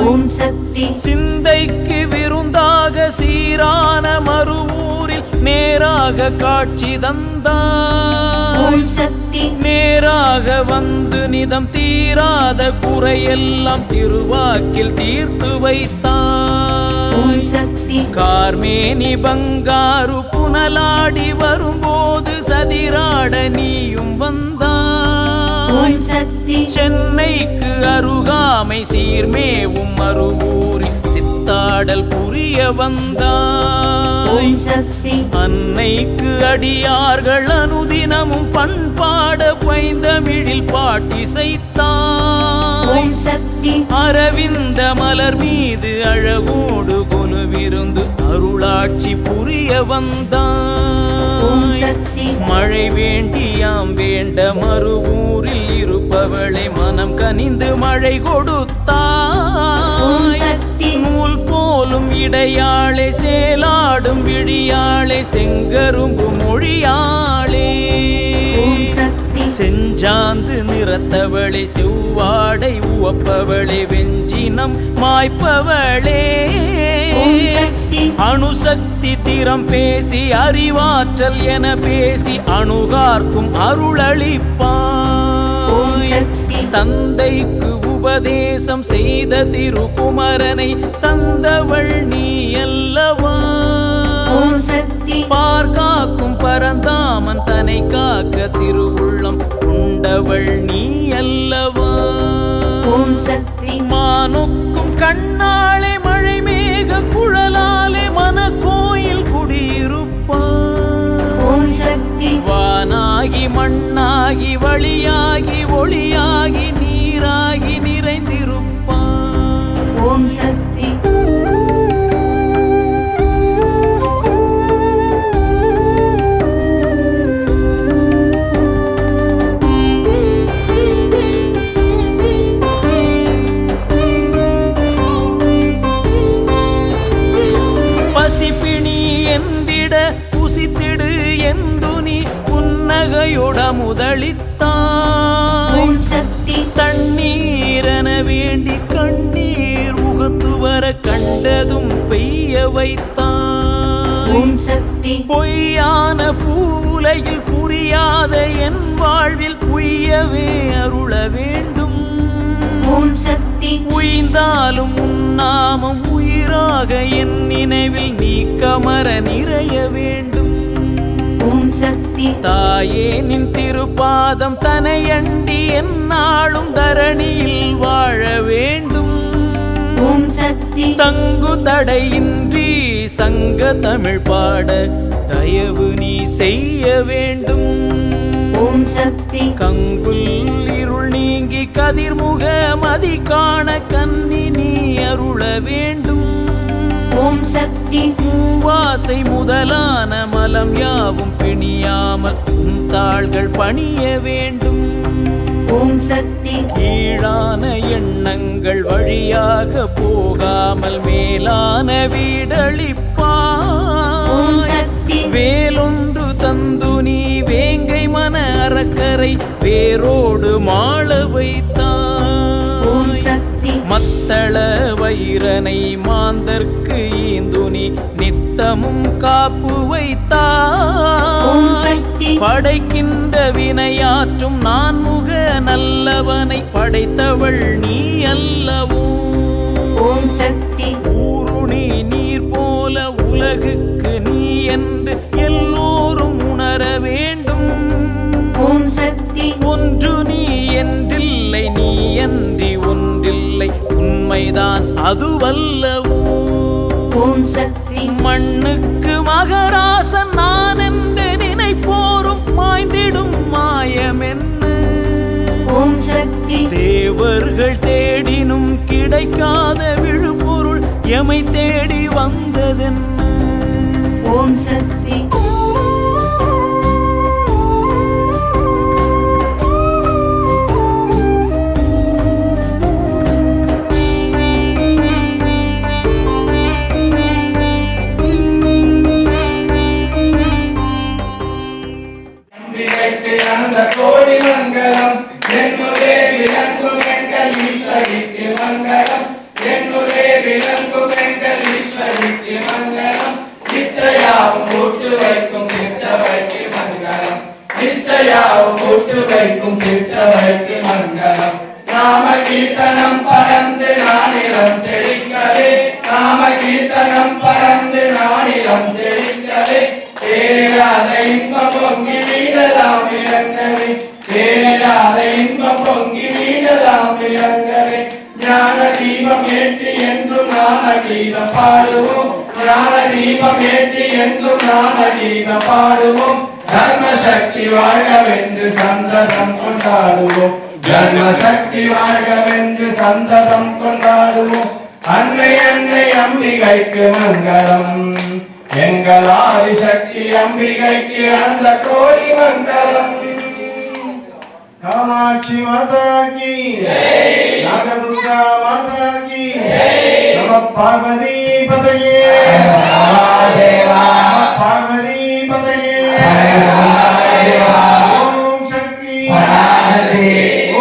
ஓம் சக்தி சிந்தைக்கு விருந்தாக சீரான மறுவூரில் நேராக காட்சி தந்தாய் ஓம் சக்தி நேராக வந்து நிதம் தீராத குறையெல்லாம் திருவாக்கில் தீர்த்து ஓம் வைத்தாய் சக்தி கார்மேனி பங்காரு புனலாடி வரும்போது சதிராட நீயும் வந்தாய் ஓம் சக்தி சென்னைக்கு அருகாமை சீர்மேவும் மறுவூரில் சித்தாடல் புரிய வந்தாய் ஓம் சக்தி அன்னைக்கு அடியார்கள் அனுதினமும் பண்பாட பைந்தமிழில் பாட்டிசைத்தாய் ஓம் சக்தி அரவிந்த மலர் மீது அழகோடு கொலுவிருந்து அருளாட்சி புரிய ஓம் வந்தாய் சக்தி மழை வேண்டியாம் வேண்ட மறுவூரில் இருப்பவளை மனம் கனிந்து மழை ஓம் கொடுத்தாய் சக்தி நூல் போலும் இடையாளே சேலாடும் விழியாளே செங்கரும்பு மொழியாளே ஓம் சக்தி செஞ்சாந்து நிறத்தவளே செவ்வாடை உவப்பவளே வெஞ்சினம் மாய்ப்பவளே ஓம் சக்தி அணுசக்தி திறம் பேசி அறிவாற்றல் என பேசி அணுகார்க்கும் ஓம் அருளளிப்பாய் சக்தி தந்தைக்கு உபதேசம் செய்த திருக்குமரனை தந்தவள் நீ அல்லவா ஓம் சக்தி பார்காக்கும் பரந்தாமன் தன்னை காக்க திருவுள்ளம் கொண்டவள் நீ அல்லவா ஓம் சக்தி மானொக்கும் கண்ணாலே மழை மேக குழலாலே மன கோயில் குடியிருப்பாய் ஓம் சக்தி வானாகி மண்ணாகி வழியாகி ஒளியாகி நீராகி நிறைந்திருப்பாய் ஓம் சக்தி பசிப்பிணி என்றிட புசித்திடு என்றுனி புன்னகையோட முதலித்தாய் ஓம் சக்தி தண்ணீரென வேண்டி கண்ணீர் உகத்து வர கண்டதும் பெய்ய வைத்தாய் ஓம் சக்தி பொய்யான பூலையில் புரியாத என் வாழ்வில் உய்யவே அருள வேண்டும் ஓம் சக்தி உய்ந்தாலும் உன்னாமம் உயிராக என் நினைவில் நீ கமர நிறைய வேண்டும் ஓம் சக்தி தாயே நின் திருப்பாதம் தனையண்டி எந்நாளும் தரணியில் வாழ வேண்டும் ஓம் சக்தி தங்கு தடையின்றி சங்க தமிழ் பாட தயவு நீ செய்ய வேண்டும் ஓம் சக்தி கங்குல் இருள் நீங்கி கதிர்முக மதி காண கன்னி நீ அருள வேண்டும் ஓம் சக்தி பூவாசை முதலான மலம் யாவும் பிணியாமல் உன் தாள்கள் பணிய வேண்டும் ஓம் சக்தி கீழான எண்ணங்கள் வழியாக போகாமல் மேலான ஓம் வீடளிப்பாய் சக்தி வேலொன்று தந்து நீ வேங்கை மன அறக்கரை வேரோடு மாள ஓம் வைத்தாய் சக்தி மத்தள வைரனை மாந்தர்க்கு ஈந்துனி நித்த நித்தமும் காப்பு ஓம் வைத்தாய் சக்தி படைக்கின்ற வினையாற்றும் நான் முக நல்லவனை படைத்தவள் நீ அல்லவோ ஓம் சக்தி ஊருணி நீர் போல உலகுக்கு நீ என்று எல்லோரும் உணர வேண்டும் ஓம் சக்தி ஒன்று நீ என்றில்லை நீ அன்றி ஒன்றில்லை உண்மைதான் அதுவல்லவோ ஓம் சக்தி மண்ணுக்கு மகராசன் நான் என்று நினைப்போரும் மாய்ந்திடும் மாயமென்ன ஓம் சக்தி தேவர்கள் தேடினும் கிடைக்காத விழுப்பொருள் எமை தேடி வந்ததென்ன ஓம் சக்தி அம்பிகைக்கு அனந்த கோடி மங்களம் என்னுடைய விளங்கும் எங்கள் ஈஸ்வரிக்கு மங்களம் என்னுடைய விளங்கும் எங்கள் ஈஸ்வரிக்கு மங்களம் நிச்சயாவும் கூட்டு வைக்கும் திருச்சபைக்கு மங்களம் நிச்சயாவும் கூட்டு வைக்கும் திருச்சபைக்கு மங்களம் நாம கீர்த்தனம் பறந்து நானிலம் செழிக்கவே நாம கீர்த்தனம் பறந்து நானிலம் செழிக்கவே தேனிலாத இன்பம் பொங்கி வீடலாம் இறங்கவே தேனிலாத இன்பம் பொங்கி வீடலாம் இறங்கவே ஞான தீபம் ஏற்றி என்றும் ஞான கீதம் பாடுவோம் ஞான தீபம் ஏற்றி என்றும் ஞான கீதம் பாடுவோம் தர்ம சக்தி வாழ்கவென்று சந்ததம் கொண்டாடுவோம் தர்ம சக்தி வாழ்கவென்று சந்ததம் கொண்டாடுவோம் அன்னை அன்னை அம்பிகைக்கு மங்களம் எங்கள் ஆதிசக்தி அம்பிகைக்கு அந்த கோடி மங்களம் காமாட்சி மாதா கி நாகதுர்கா மாதா கி நம பார்வதி பதையே பார்வதி பதையே ஓம் சக்தி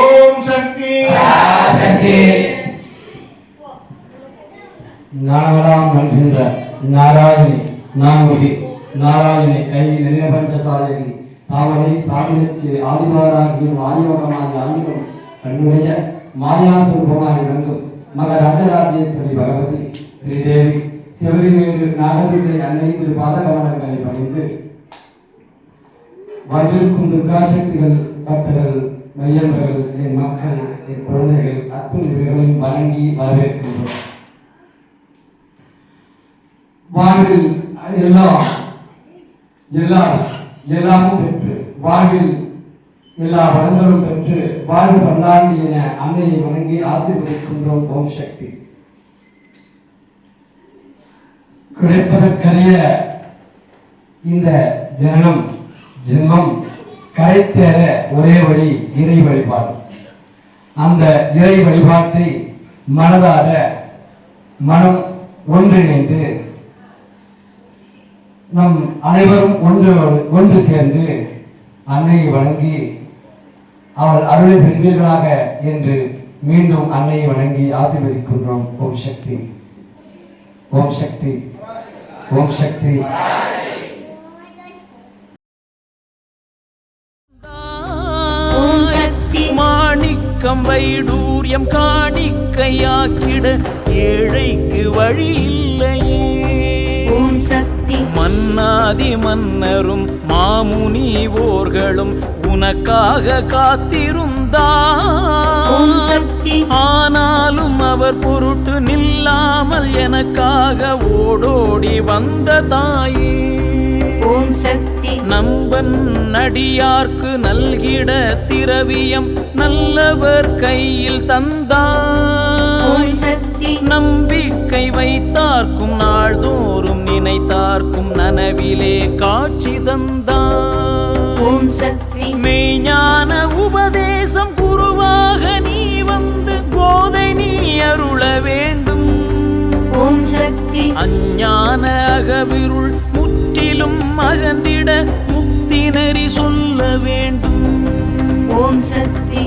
ஓம் சக்தி ஞானவராம் நல்கின்ற நாராயணி நான்முகி நாராயணி கை நிலபஞ்ச சாயகி சாவனை சாமியச்சு ஆதிவாராகியும் ஆதியோகமாகி ஆயுதம் கண்ணுடைய மாயாசுரூபமாய் விளங்கும் மக ராஜராஜேஸ்வரி பகவதி ஸ்ரீதேவி சிவரிமேடு நாகதுர்கை அன்னை திரு பாதகமனங்களை பணிந்து வந்திருக்கும் துர்காசக்திகள் பக்தர்கள் மையன்பர்கள் என் மக்கள் என் குழந்தைகள் அத்துணை இவர்களையும் வணங்கி வரவேற்கின்றோம். வாழ்வில் எல்லாமும் பெற்று வாழ்வில் எல்லா வளங்களும் பெற்று வாழ்வு பல்லாண்டு என அன்னையை வணங்கி ஆசீர்வதிக்கின்றோம். ஓம் சக்தி. கிடைப்பதற்கரிய இந்த ஜென்மம் கரைத்தேற ஒரே வழி இறை வழிபாடு. அந்த இறை வழிபாட்டை மனதார மனம் ஒன்றிணைந்து நம் அனைவரும் ஒன்று சேர்ந்து அன்னையை வணங்கி அவள் அருளை பெறுவீர்களாக என்று மீண்டும் அன்னையை வணங்கி ஆசீர்வதிக்கின்றோம். ஓம் சக்தி, ஓம் சக்தி, ஓம் சக்தி. ஓம் சக்தி மாணிக்கம் வைடூரியம் காணிக்கையாக்கிட ஏழைக்கு வழி இல்லையே. ஓம் சக்தி மன்னாதி மன்னரும் மாமுனிவோர்களும் உனக்காக காத்திருந்தார். ஓம் சக்தி ஆனாலும் அவர் பொருட்டு நில்லாமல் எனக்காக ஓடோடி வந்த தாயே. ஓம் சக்தி நம்பன் நடியார்க்கு நல்கிட திரவியம் நல்லவர் கையில் தந்தார். ஓம் சக்தி நம்பிக்கை வைத்தார்க்கும் நாள்தோறும் நினைத்தார்க்கும் நனவிலே காட்சி தந்தார். ஓம் சக்தி மெய்ஞான உபதேசம் குருவாக நீ வந்து போதை நீ அருள வேண்டும். ஓம் சக்தி அஞ்ஞான அகவிருள் முற்றிலும் அகன்றிட முக்தி நெறி சொல்ல வேண்டும். ஓம் சக்தி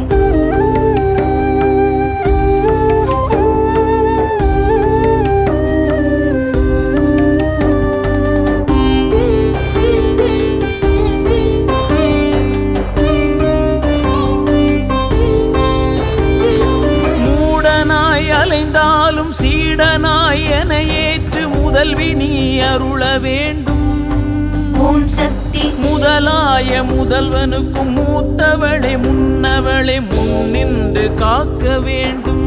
தரும் சீடனாய் என ஏற்று முதல்வி நீ அருள வேண்டும். ஓம் சக்தி முதலாய முதல்வனுக்கும் மூத்தவளை முன்னவளை முன்னின்று காக்க வேண்டும்.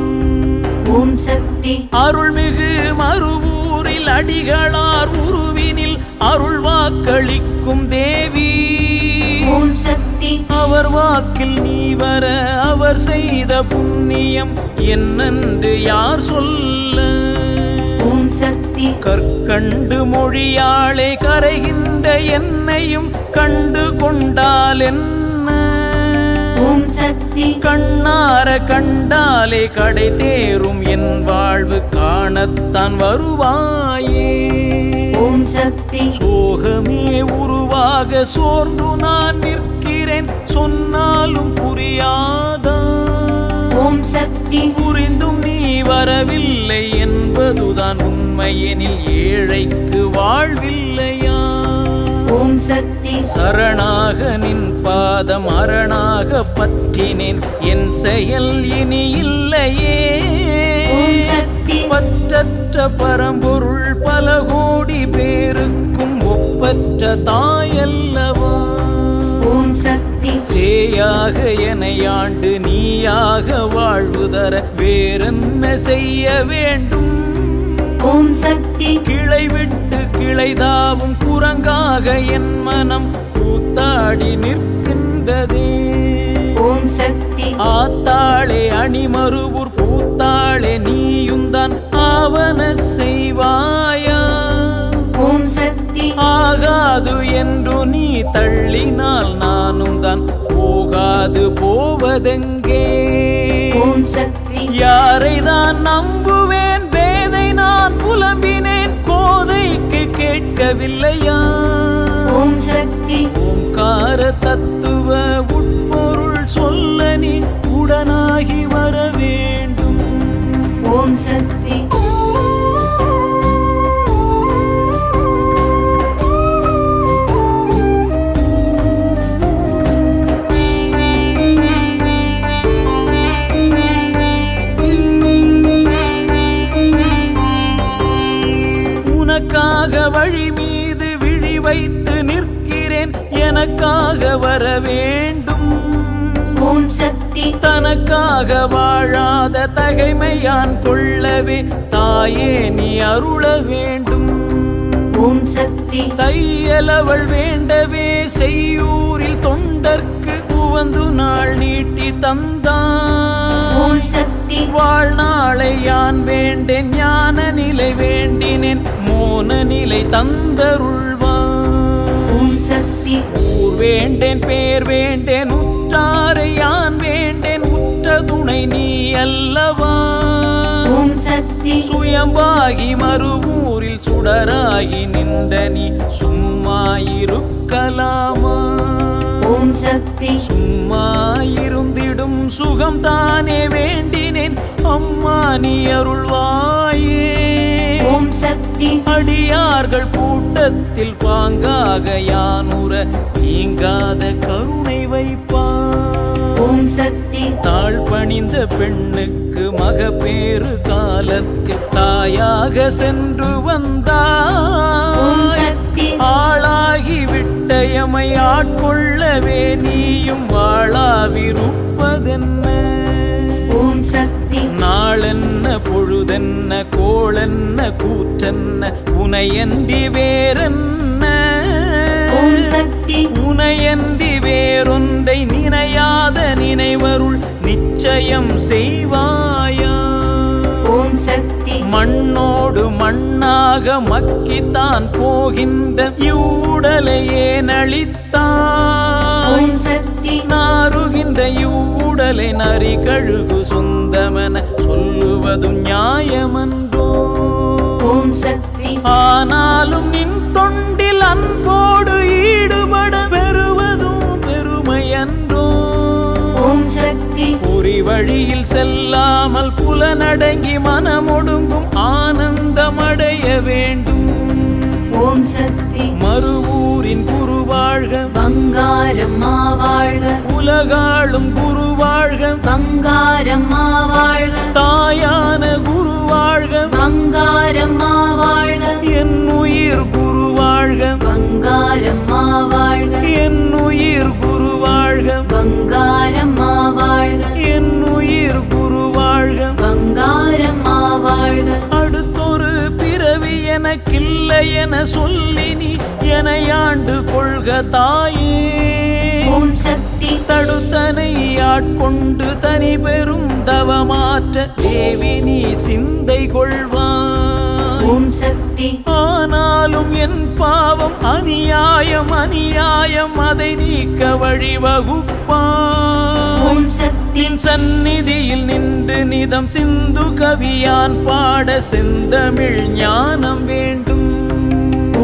ஓம் சக்தி அருள்மிகு மறுவூரில் அடிகளார் உருவினில் அருள் வாக்களிக்கும் தேவி. ஓம் சக்தி அவர் வாக்கில் நீ வர அவர் செய்த புண்ணியம் என்னென்று யார் சொல்ல. ஓம் சக்தி கற்கண்டு மொழியாளே கரைகின்ற என்னையும் கண்டு கொண்டால் என்ன. ஓம் சக்தி கண்ணார கண்டாலே கடை தேரும் என் வாழ்வு காணத்தான் வருவாயே. ஓம் சக்தி சோகமே உருவாக சோர்ந்து நான் நிற்கிறேன் சொன்னாலும் புரியாதா. ஓம் சக்தி புரிந்தும் நீ வரவில்லை என்பதுதான் உண்மையெனில் ஏழைக்கு வாழ்வில்லையா. ஓம் சக்தி சரணாக நின் பாதம் அரணாக பற்றினேன் என் செயல் இனி இல்லையே. ஓம் சக்தி பற்றற்ற பரம்பொருள் பல கோடி பேருக்கும் ஒப்பற்ற தாயல்லவா. ஓம் சக்தி சேயாக எனையாண்டு நீயாக வாழ்வு தர வேறென்ன செய்ய வேண்டும். ஓம் சக்தி கிளை விட்டு கிளைதாவும் குரங்காக என் மனம் கூத்தாடி நிற்கின்றதே. ஓம் சக்தி ஆத்தாளே அணிமருவூர் பூத்தாளே நீயுந்தான் ஆவன செய்வாயா. ஓம் சக்தி ஆகாது என்று நீ தள்ளினால் நானும் தான் போகாது போவதெங்கே. ஓம் சக்தி யாரை தான் நம்புவேன் பேதை நான் புலம்பினேன் கோதைக்கு கேட்கவில்லையா. ஓம் சக்தி ஓம்கார தத்துவ உட்பொருள் சொல்ல நீ உடனாகி வர வேண்டும். ஓம் சக்தி உனக்காக வழி மீது விழி வைத்து நிற்கிறேன் எனக்காக வர வேண்டும். ஓம் சக்தி தனக்காக வாழாத தகைமையான் கொள்ளவே தாயே நீ அருள வேண்டும். ஓம் சக்தி தையலவள் வேண்டவே செய்யூரில் தொண்டர்க்கு உவந்து நாள் நீட்டி தந்தான். ஓம் சக்தி வாழ்நாளை யான் வேண்டேன் ஞான நிலை வேண்டினேன் மோன நிலை தந்தருள்வான். ஓம் சக்தி ஊர் வேண்டேன் பேர் வேண்டேன் உற்றாரை யான் வேண்டேன் உற்ற துணை நீ அல்லவா. ஓம் சக்தி சுயம்பாகி மறுவூரில் சுடராகி நின்ற நீ சும்மா இருக்கலாமா. ஓம் சக்தி சும்மா இருந்திடும் சுகம் தானே வேண்டினேன் அம்மா நீ அருள்வாயே. ஓம் சக்தி அடியார்கள் கூட்டத்தில் பாங்காக யானுர நீங்காத கருணை வைப்பான். ஓம் சக்தி தாழ் பணிந்த பெண்ணுக்கு மகப்பேறு காலத்தில் தாயாக சென்று ஓம் வந்தாய். சக்தி ஆளாகி விட்டயமை ஆட்கொள்ளவே நீயும் வாழாவிருப்பதென்ன. ஓம் சக்தி நாளென்ன பொழுதென்ன கோளென்ன கூற்றென்ன உனையன்றி வேறென்ன. ஓம் சக்தி உனையன்றி வேறொன்றை நினையாத நினைவருள் நிச்சயம் செய்வாயா. ஓம் சக்தி மண்ணோடு மண்ணாக மக்கித்தான் போகின்ற இவ்வுடலையே நளித்தான். ஓம் சக்தி நாறுகின்ற இவ்வுடலை நரி கழுகு சொந்தமென சொல்லுவதும் நியாயமன்றோ. ஓம் சக்தி ஆனாலும் நின் தொண்டில் அன்போடு ஈடுபட பெறுவதும் பெருமையன்றோ. ஓம் சக்தி பொறி வழியில் செல்லாமல் புலனடங்கி மனமொடுங்கும் ஆனந்தமடைய வேண்டும். ஓம் சக்தி மறுவூரின் குரு வாழ்க பங்காரம்மா வாழ்க உலகாளும் குரு வாழ்க பங்காரம்மா வாழ்க தாயான குரு வாழ்க பங்காரம்மா வாழ்க என்னுயிர் குரு வாழ்க பங்காரம்மா வாழ்க என்னுயிர் குரு வாழ்க பங்காரம்மா வாழ்க என்னுயிர் குரு வாழ்க பங்காரம்மா வாழ்க அடுத்தொரு பிறவி எனக்கில்லை என சொல்லி நீ எனையாண்டு கொள்க தாயே ஓம் சக்தி தடுத்தனை ஆட்கொண்டு தனி பெரும் தவமாற்ற தேவி நீ சிந்தை கொள்வாய் ஓம் சக்தி ஆனாலும் என் பாவம் அநியாயம் அநியாயம் அதை நீக்க வழிவகுப்பாய் ஓம் சக்தி சந்நிதியில் நின்று நிதம் சிந்து கவியான் பாட செந்தமிழ் ஞானம் வேண்டும்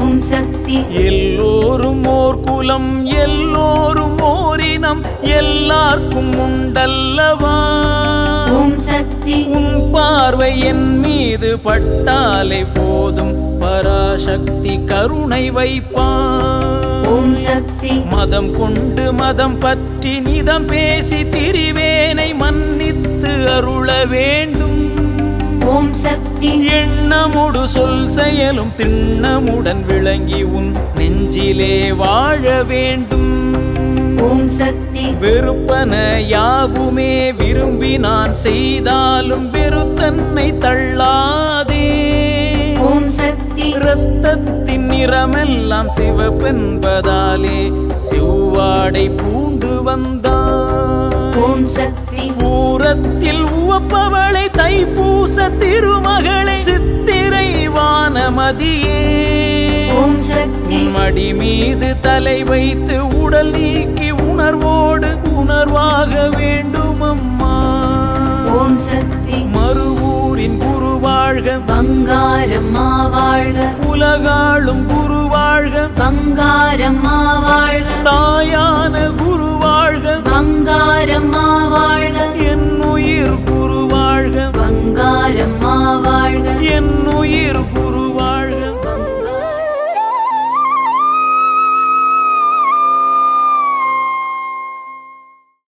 ஓம் சக்தி எல்லோரும் ஓர் குலம் எல்லோரும் ஓரினம் எல்லாருக்கும் உண்டல்லவா ஓம் சக்தி உன் பார்வை என் மீது பட்டாலே போதும் பராசக்தி கருணை வைப்பான் ஓம் சக்தி மதம் கொண்டு மதம் பற்றி நிதம் பேசி திரிவேனை மன்னித்து அருள வேண்டும் ஓம் சக்தி எண்ணமுடு சொல் செயலும் திண்ணமுடன் விளங்கி உன் நெஞ்சிலே வாழ வேண்டும் ஓம் சக்தி வெறுப்பன யாவுமே விரும்பி நான் செய்தாலும் வெறுத்தன்னை தள்ளாதே ஓம் சக்தி இரத்தத்தின் நிறமெல்லாம் சிவப்பென்பதாலே செவ்வாடை பூண்டு வந்தான் ஓம் சக்தி பூரத்தில் உவப்பவளை தைப்பூச திருமகளை சித்திரை வானமதியே ஓம் சக்தி மடி மீது தலை வைத்து உடல் நீக்கி உணர்வோடு உணர்வாக வேண்டும் அம்மா ஓம் சக்தி மறுவூரின் குரு வாழ்க பங்காரம்மா வாழ்க உலகாளும் குரு வாழ்க